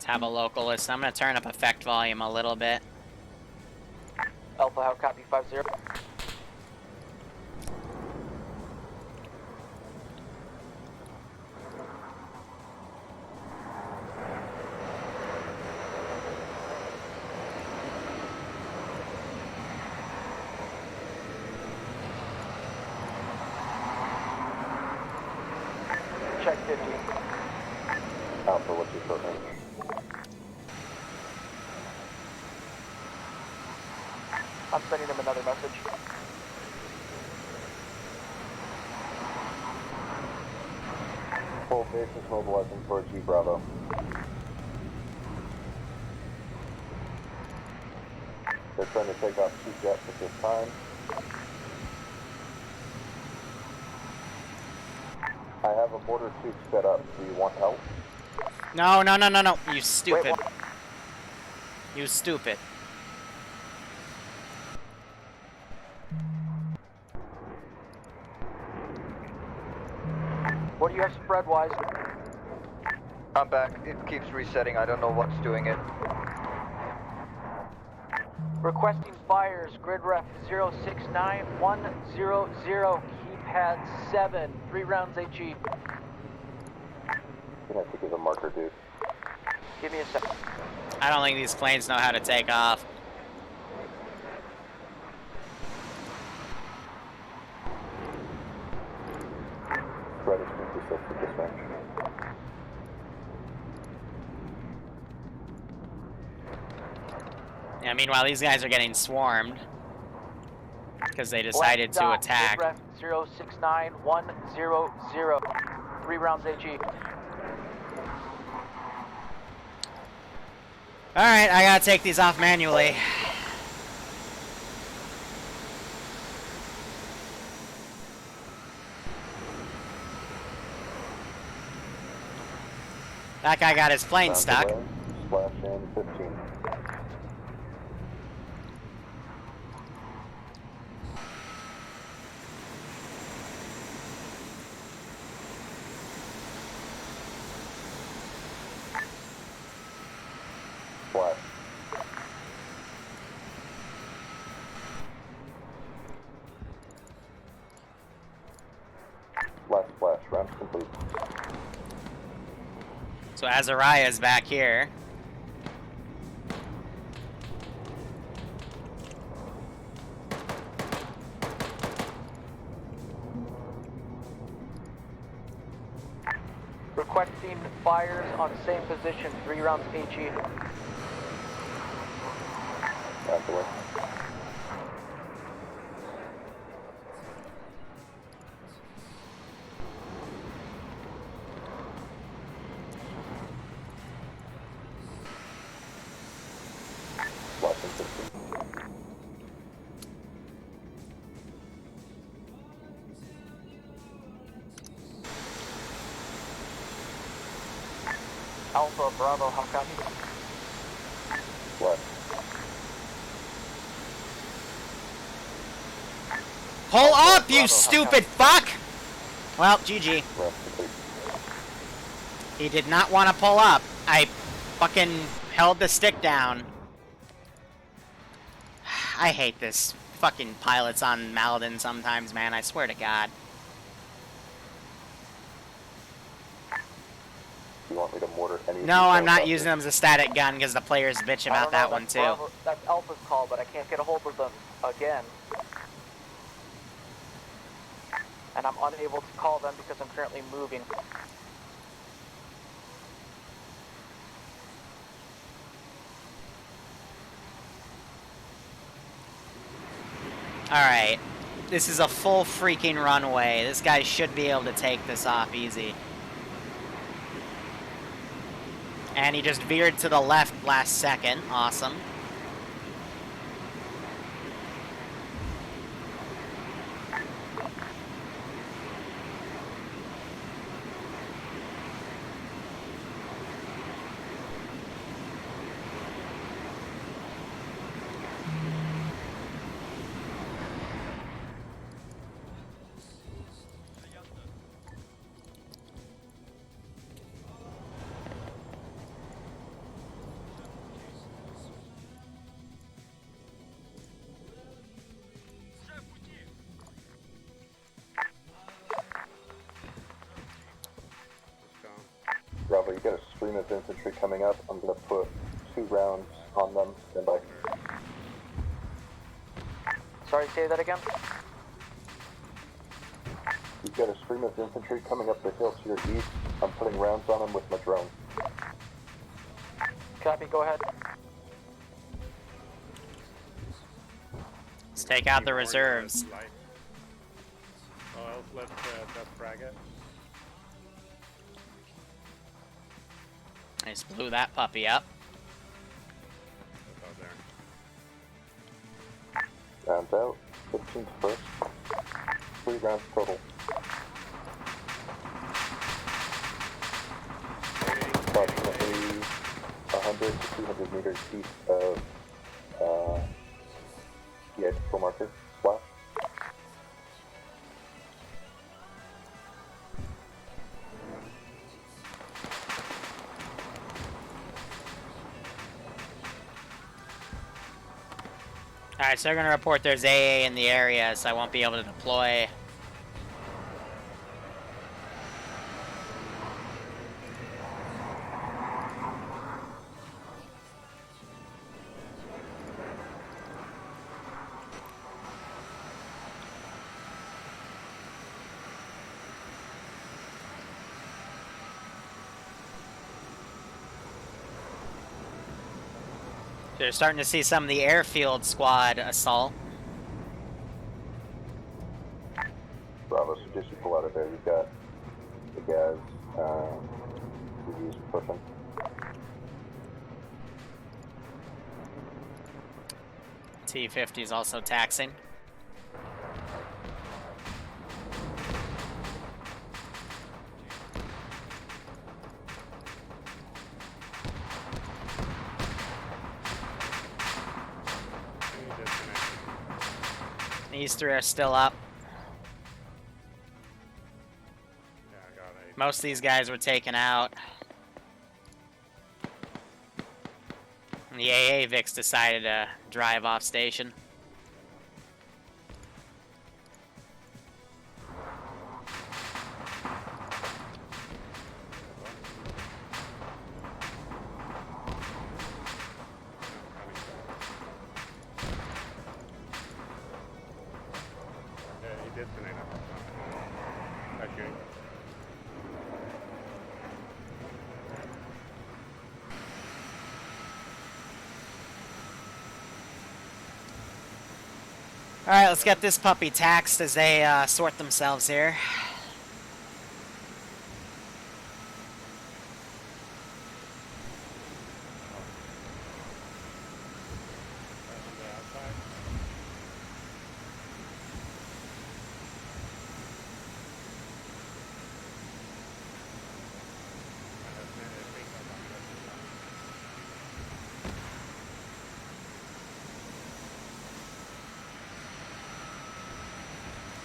Have a localist. I'm going to turn up effect volume a little bit. Alpha, how copy 5-0? Check 50. Alpha, what's your short range? I'm sending them another message. Full base is mobilizing towards you, Bravo. They're trying to take off 2 jets at this time. I have a mortar tube set up. Do you want help? No, no, no, no, no. You stupid. You stupid. What do you have spread-wise? I'm back. It keeps resetting. I don't know what's doing it. Requesting fires. Grid ref 069100. Keypad 7. 3 rounds HE. You're gonna have to give a marker, dude. Give me a second. I don't think these planes know how to take off. Right as 56 at this range. Yeah, meanwhile, these guys are getting swarmed. Because they decided to attack. Grid ref 069100. 3 rounds HE. Alright, I gotta take these off manually. That guy got his plane stuck. Splash in 15. Splash. Last splash. Round complete. So Azariah's back here. Requesting fires on same position. 3 rounds HE. Out the way. Splash in 15. Alpha, Bravo, how copy? Splash. Pull up, you stupid fuck! Well, GG. Round complete. He did not want to pull up. I fucking held the stick down. I hate this fucking pilots on Maladin sometimes, man. I swear to God. Do you want me to mortar any? No, I'm not using them as a static gun because the players bitch about that one too. Bravo, that's Alpha's call, but I can't get a hold of them again. And I'm unable to call them because I'm currently moving. Alright. This is a full freaking runway. This guy should be able to take this off easy. And he just veered to the left last second. Awesome. Bravo, you got a stream of infantry coming up. I'm gonna put 2 rounds on them. Stand by. Sorry, say that again? You've got a stream of infantry coming up the hill to your east. I'm putting rounds on them with my drone. Copy, go ahead. Let's take out the reserves. Or else let's just frag it. I just blew that puppy up. Out there. Rounds out. 15 to first. 3 rounds total. Approximately 100 to 200 meters east of the identical marker. Splash. Alright, so they're gonna report there's AA in the area, so I won't be able to deploy. They're starting to see some of the airfield squad assault. Bravo, suggest you pull out of there. You've got the gas CVs pushing. T-50 is also taxing. These 3 are still up. Yeah, I got 8. Most of these guys were taken out. And the AA Vix decided to drive off station. He detonated. Okay. Alright, let's get this puppy taxed as they sort themselves here.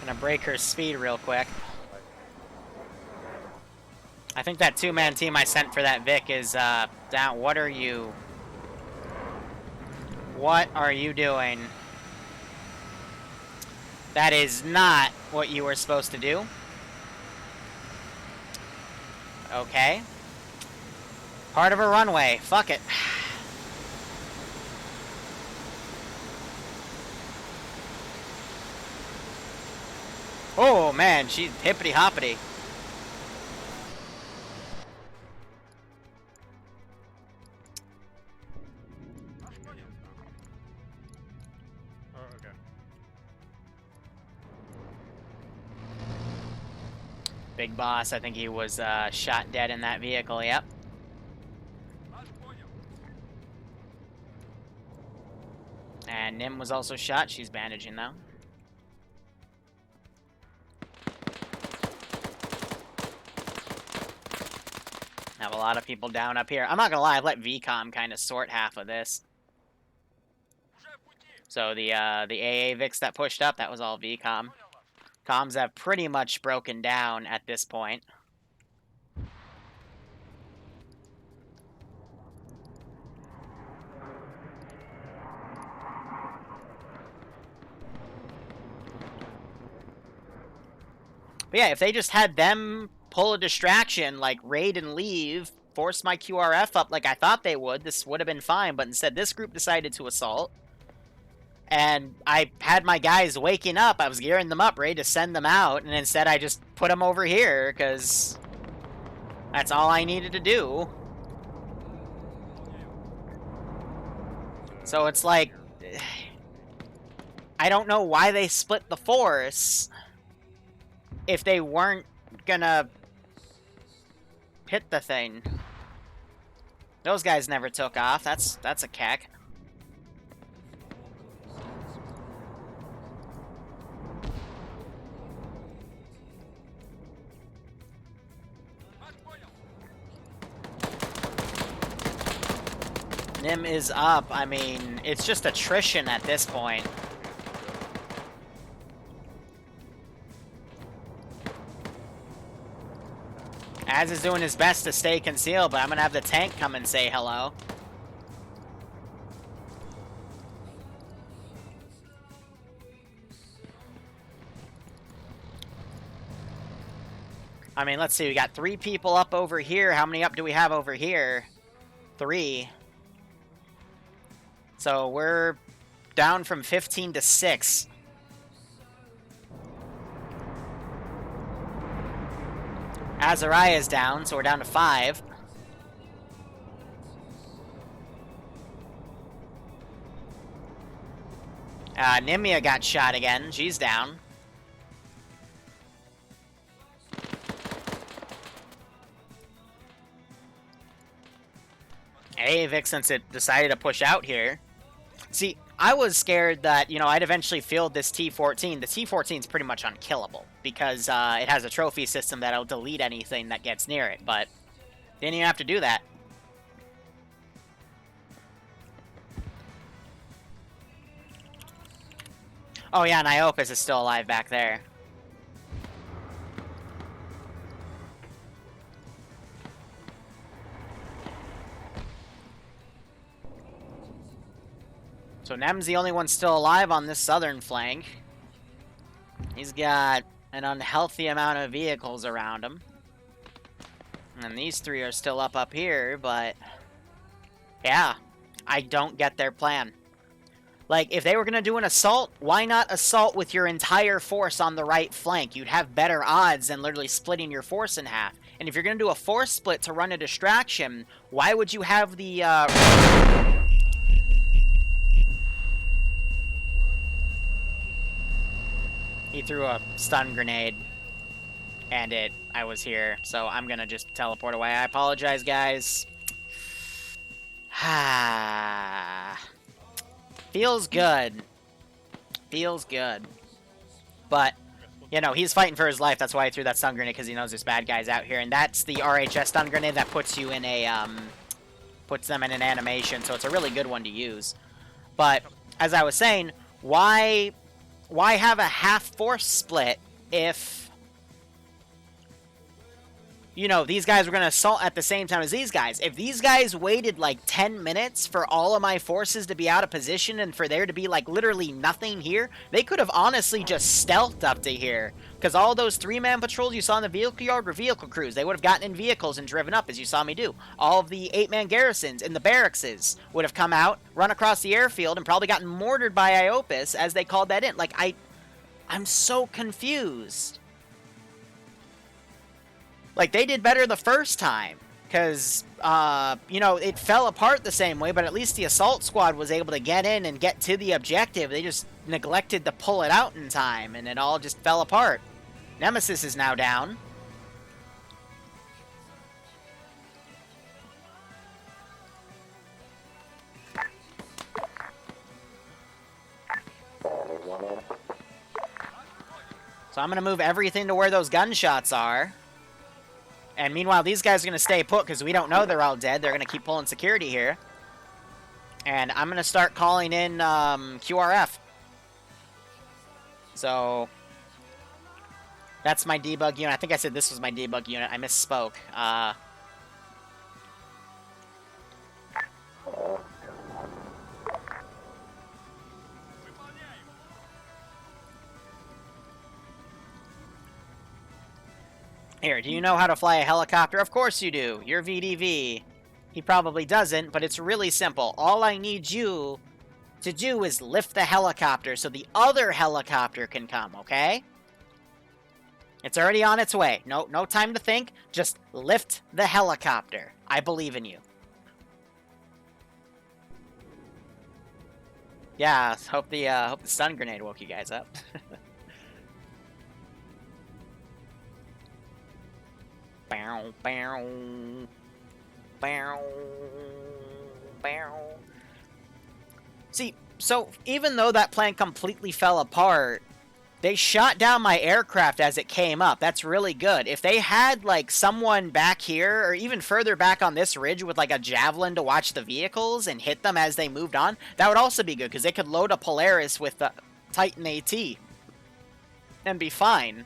Gonna break her speed real quick. I think that 2-man team I sent for that Vic is down. What are you? What are you doing? That is not what you were supposed to do. Okay. Part of a runway. Fuck it. Oh man, she's hippity hoppity. Oh, okay. Big Boss, I think he was shot dead in that vehicle, yep. And Nim was also shot. She's bandaging though. Have a lot of people down up here. I'm not gonna lie, I've let VCOM kind of sort half of this. So the AA Vix that pushed up, that was all VCOM. Comms have pretty much broken down at this point. But yeah, if they just had them pull a distraction, like raid and leave, force my QRF up like I thought they would, this would have been fine. But instead, this group decided to assault. And I had my guys waking up. I was gearing them up, ready to send them out. And instead, I just put them over here, because that's all I needed to do. So it's like, I don't know why they split the force if they weren't gonna hit the thing. Those guys never took off. That's a cack. Stim is up. I mean, it's just attrition at this point. Az is doing his best to stay concealed, but I'm gonna have the tank come and say hello. I mean, let's see, we got 3 people up over here. How many up do we have over here? 3. So we're down from 15 to 6. Azariah's down, so we're down to 5. Nimia got shot again. She's down. Avix, since it decided to push out here. See, I was scared that, you know, I'd eventually field this T-14. The T-14 is pretty much unkillable because it has a trophy system that'll delete anything that gets near it, but didn't even have to do that. Oh yeah, and Iopus is still alive back there. So Nem's the only one still alive on this southern flank. He's got an unhealthy amount of vehicles around him. And these 3 are still up here, but... yeah, I don't get their plan. Like, if they were going to do an assault, why not assault with your entire force on the right flank? You'd have better odds than literally splitting your force in half. And if you're going to do a force split to run a distraction, why would you have the... He threw a stun grenade, and I was here, so I'm gonna just teleport away. I apologize, guys. Feels good. Feels good. But, you know, he's fighting for his life. That's why he threw that stun grenade, because he knows there's bad guys out here. And that's the RHS stun grenade that puts you in a, puts them in an animation, so it's a really good one to use. But, as I was saying, why have a half force split if, you know, these guys were going to assault at the same time as these guys? If these guys waited like 10 minutes for all of my forces to be out of position and for there to be like literally nothing here, they could have honestly just stealthed up to here. Because all those 3-man patrols you saw in the vehicle yard were vehicle crews. They would have gotten in vehicles and driven up, as you saw me do. All of the 8-man garrisons in the barracks would have come out, run across the airfield, and probably gotten mortared by Iopus as they called that in. Like, I'm so confused. Like, they did better the first time. Because, you know, it fell apart the same way, but at least the assault squad was able to get in and get to the objective. They just neglected to pull it out in time, and it all just fell apart. Nemesis is now down. So I'm going to move everything to where those gunshots are. And meanwhile, these guys are going to stay put because we don't know they're all dead. They're going to keep pulling security here. And I'm going to start calling in QRF. So that's my debug unit. I think I said this was my debug unit. I misspoke. Here, do you know how to fly a helicopter? Of course you do. You're VDV. He probably doesn't, but it's really simple. All I need you to do is lift the helicopter so the other helicopter can come, okay? It's already on its way. No time to think. Just lift the helicopter. I believe in you. Yeah, hope the stun grenade woke you guys up. Bow, bow, bow, bow. See, so even though that plan completely fell apart, They shot down my aircraft as it came up. That's really good. If they had, like, someone back here, or even further back on this ridge with, like, a javelin to watch the vehicles and hit them as they moved on, that would also be good, because they could load a Polaris with the Titan AT and be fine.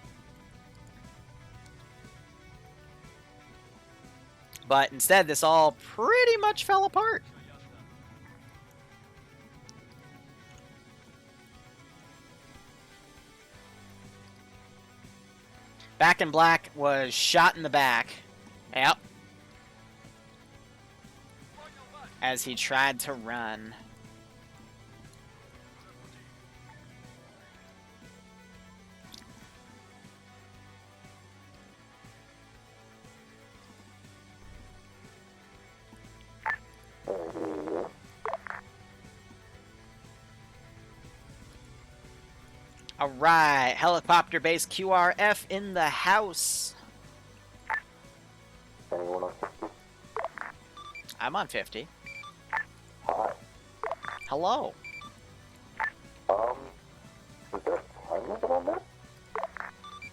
But instead, this all pretty much fell apart. Back in Black was shot in the back. Yep. As he tried to run. Alright, helicopter base QRF in the house. Anyone on 50? I'm on 50. Hi. Hello. Is there a time limit on that?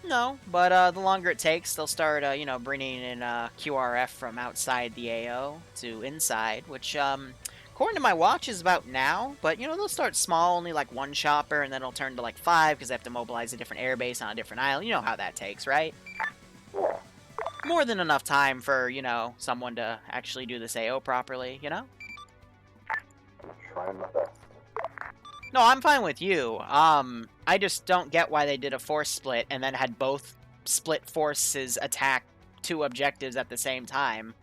No, but the longer it takes, they'll start, you know, bringing in QRF from outside the AO to inside, which, according to my watch, is about now. But, you know, they'll start small, only like one chopper, and then it'll turn to like 5 because they have to mobilize a different airbase on a different island. You know how that takes, right? Yeah. More than enough time for, you know, someone to actually do this AO properly, you know? I'm trying my best. No, I'm fine with you. I just don't get why they did a force split and then had both split forces attack 2 objectives at the same time.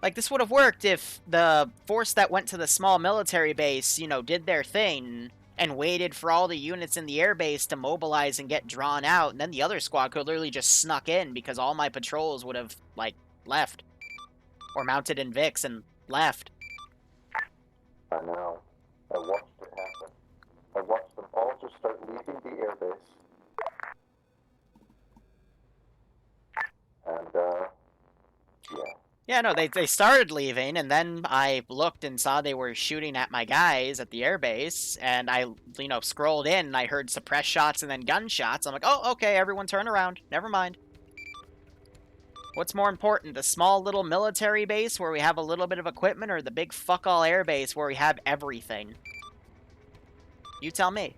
Like, this would have worked if the force that went to the small military base, you know, did their thing and waited for all the units in the airbase to mobilize and get drawn out, and then the other squad could literally just snuck in because all my patrols would have, like, left. Or mounted in Vix and left. I know. I watched it happen. I watched them all just start leaving the airbase. And, yeah. Yeah, no, they started leaving, and then I looked and saw they were shooting at my guys at the airbase, and I, you know, scrolled in, and I heard suppressed shots and then gunshots. I'm like, oh, okay, everyone turn around. Never mind. What's more important, the small little military base where we have a little bit of equipment, or the big fuck-all airbase where we have everything? You tell me.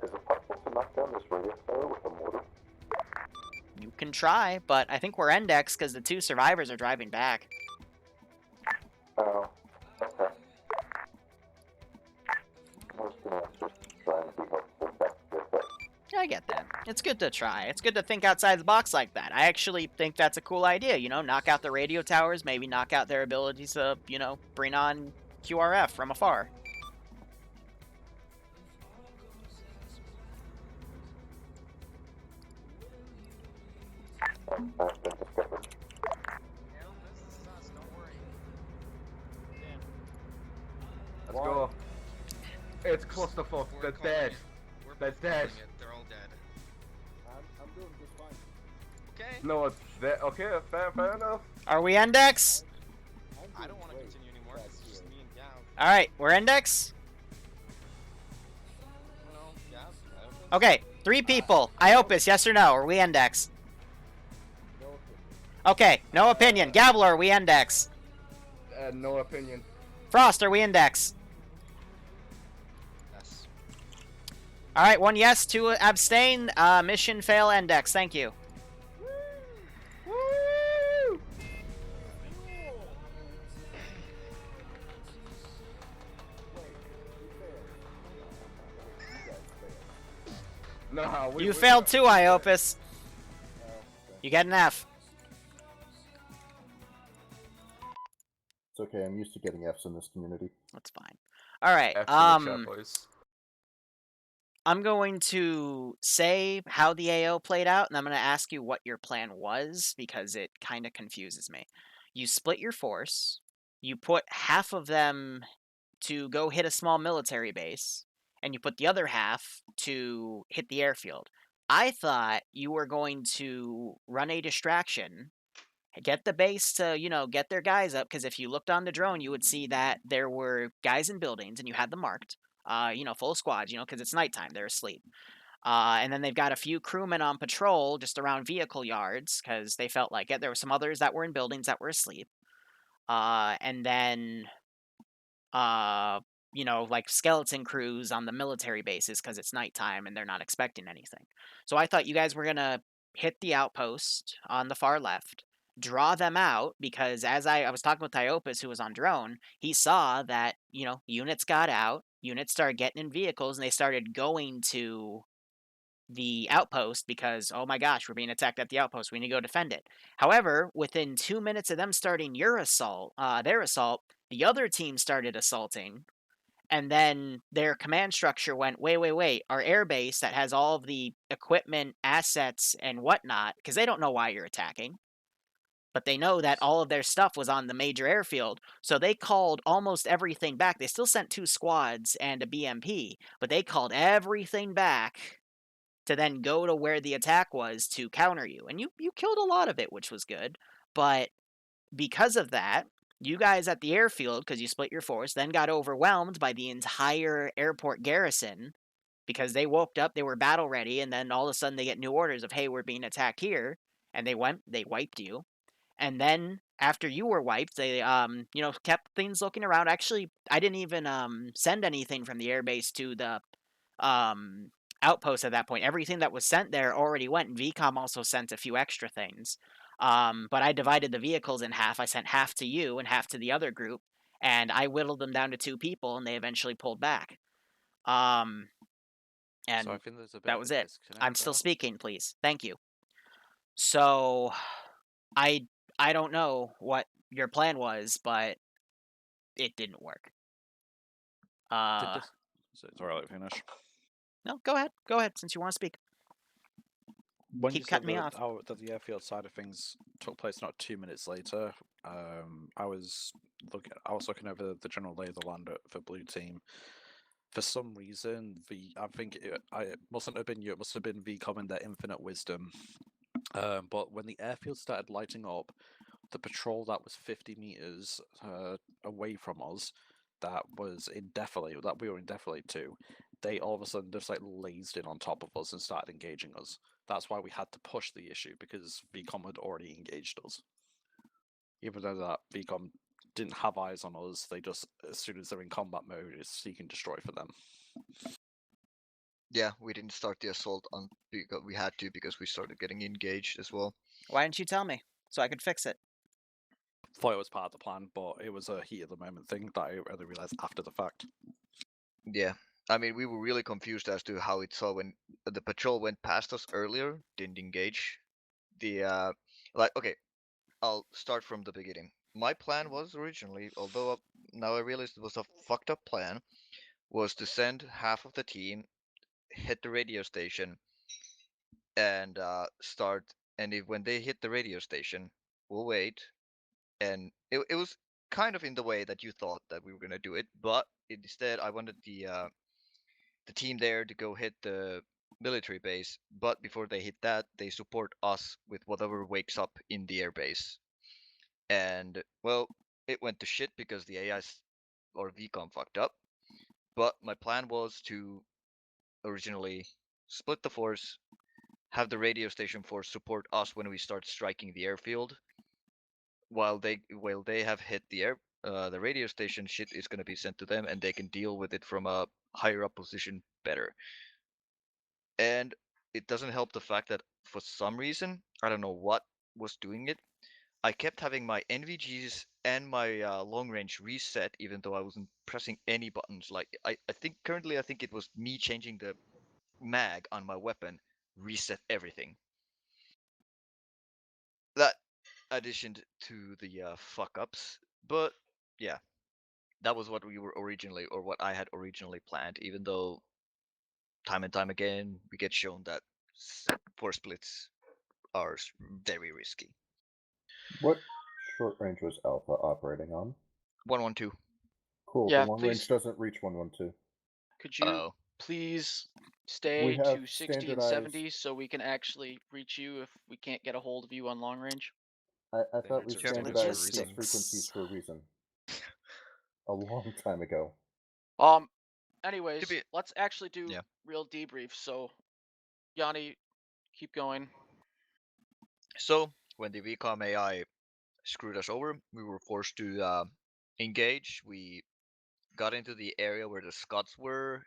Is it possible to knock down this radio tower with a mortar? You can try, but I think we're indexed because the 2 survivors are driving back. Oh, okay. I was gonna just try and be helpful back there, but... Yeah, I get that. It's good to try. It's good to think outside the box like that. I actually think that's a cool idea, you know? Knock out the radio towers, maybe knock out their abilities to, you know, bring on QRF from afar. I've been discovered. Let's go. It's clusterfuck. They're dead. They're dead. They're all dead. I'm doing just fine. Okay. No, it's dead. Okay, fair enough. Are we index? I don't want to continue anymore. It's just me and Gav. Alright, we're index? No, Gav. Okay, 3 people. Iopus, yes or no? Are we index? Okay, no opinion. Gabbler, are we index? No opinion. Frost, are we index? Yes. Alright, 1 yes, 2 abstain. Mission fail index. Thank you. Woo! No, You failed too, Iopus. You get an F. It's okay, I'm used to getting Fs in this community. That's fine. Alright, I'm going to say how the AO played out, and I'm going to ask you what your plan was, because it kind of confuses me. You split your force, you put half of them to go hit a small military base, and you put the other half to hit the airfield. I thought you were going to run a distraction, get the base to, get their guys up, because if you looked on the drone, you would see that there were guys in buildings, and you had them marked, full squads, because it's nighttime, they're asleep. And then they've got a few crewmen on patrol just around vehicle yards, because they felt like it. There were some others that were in buildings that were asleep. And then, like skeleton crews on the military bases, because it's nighttime and they're not expecting anything. So I thought you guys were going to hit the outpost on the far left, draw them out, because as I was talking with Iopus, who was on drone, he saw that, units got out, units started getting in vehicles, and they started going to the outpost because, oh my gosh, we're being attacked at the outpost, we need to go defend it. However, within 2 minutes of them starting their assault, the other team started assaulting, and then their command structure went, wait, our airbase that has all of the equipment, assets, and whatnot, because they don't know why you're attacking, but they know that all of their stuff was on the major airfield, so they called almost everything back. They still sent 2 squads and a BMP, but they called everything back to then go to where the attack was to counter you. And you killed a lot of it, which was good. But because of that, you guys at the airfield, because you split your force, then got overwhelmed by the entire airport garrison, because they woke up, they were battle ready, and then all of a sudden they get new orders of, hey, we're being attacked here. And they wiped you. And then after you were wiped, they kept things looking around. Actually, I didn't even send anything from the airbase to the outpost at that point. Everything that was sent there already went, and VCOM also sent a few extra things. But I divided the vehicles in half. I sent half to you and half to the other group, and I whittled them down to 2 people, and they eventually pulled back. And So I think there's a bit that of was a it. disconnect I'm still there. speaking, please. Thank you. So, I don't know what your plan was, but it didn't work. Sorry, I'll let you finish. No, go ahead, since you want to speak. When Keep you cutting said me off. that the airfield side of things took place not 2 minutes later, I was looking over the general lay of the land for Blue Team. For some reason, I think it mustn't have been you. It must have been VCOM in their infinite wisdom. But when the airfield started lighting up, the patrol that was 50 meters away from us, that we were in defilade to, they all of a sudden just like lazed in on top of us and started engaging us. That's why we had to push the issue, because VCOM had already engaged us. Even though that VCOM didn't have eyes on us, they just, as soon as they're in combat mode, it's seek and destroy for them. Yeah, we didn't start the assault because we had to, because we started getting engaged as well. Why didn't you tell me so I could fix it? Thought it was part of the plan, but it was a heat of the moment thing that I only realized after the fact. Yeah, I mean, we were really confused as to how it saw when the patrol went past us earlier, didn't engage. Okay, I'll start from the beginning. My plan was originally, although now I realized it was a fucked up plan, was to send half of the team, hit the radio station, and start. And when they hit the radio station, we'll wait. And it was kind of in the way that you thought that we were gonna do it, but instead I wanted the team there to go hit the military base. But before they hit that, they support us with whatever wakes up in the airbase. And well, it went to shit because the AIs or VCOM fucked up. But my plan was to originally split the force, have the radio station force support us when we start striking the airfield. While they have hit the radio station, shit is going to be sent to them, and they can deal with it from a higher up position better. And it doesn't help the fact that for some reason, I don't know what was doing it, I kept having my NVGs and my long range reset, even though I wasn't pressing any buttons. Like I think currently, I think it was me changing the mag on my weapon reset everything. That addition to the fuck ups, but yeah, that was what we were originally, or what I had originally planned. Even though time and time again we get shown that force splits are very risky. What short range was Alpha operating on? 112. Cool. Yeah, the long please. range doesn't reach 112. Could you please stay We have to 60 and standardized- 70 so we can actually reach you if we can't get a hold of you on long range? I thought we answer is standardized these logistics. frequencies for a reason. A long time ago. Anyways, be- let's actually do Yeah. real debrief. So, Yanni, keep going. So when the VCOM AI screwed us over, we were forced to engage. We got into the area where the Scots were.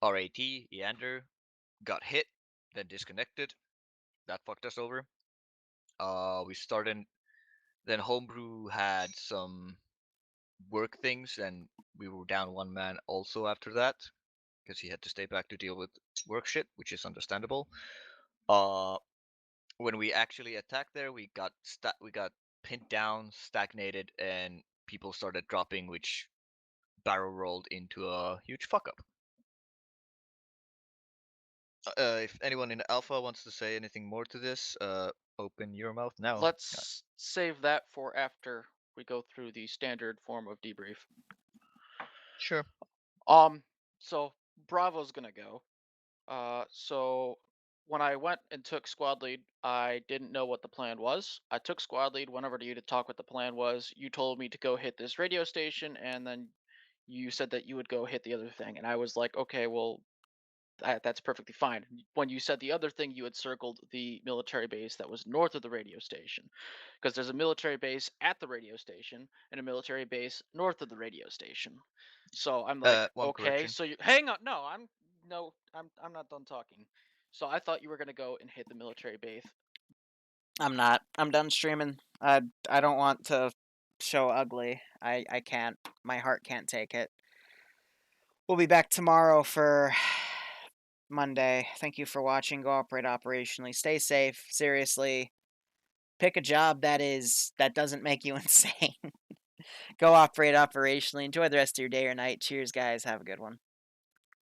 RAT, Eander, got hit, then disconnected. That fucked us over. We started. Then Homebrew had some work things, and we were down one man also after that because he had to stay back to deal with work shit, which is understandable. When we actually attacked there, we got pinned down, stagnated, and people started dropping, which barrel rolled into a huge fuck up. If anyone in Alpha wants to say anything more to this, open your mouth now. Let's save that for after we go through the standard form of debrief. Sure. So Bravo's gonna go. So when I went and took squad lead, I didn't know what the plan was. I took squad lead, went over to you to talk what the plan was. You told me to go hit this radio station, and then you said that you would go hit the other thing. And I was like, okay, well, that's perfectly fine. When you said the other thing, you had circled the military base that was north of the radio station, because there's a military base at the radio station and a military base north of the radio station. So I'm like, One okay, correction. so you hang on. No, I'm not done talking. So I thought you were gonna go and hit the military base. I'm not. I'm done streaming. I don't want to show ugly. I can't. My heart can't take it. We'll be back tomorrow for Monday. Thank you for watching. Go operate operationally. Stay safe. Seriously. Pick a job that doesn't make you insane. Go operate operationally. Enjoy the rest of your day or night. Cheers, guys. Have a good one.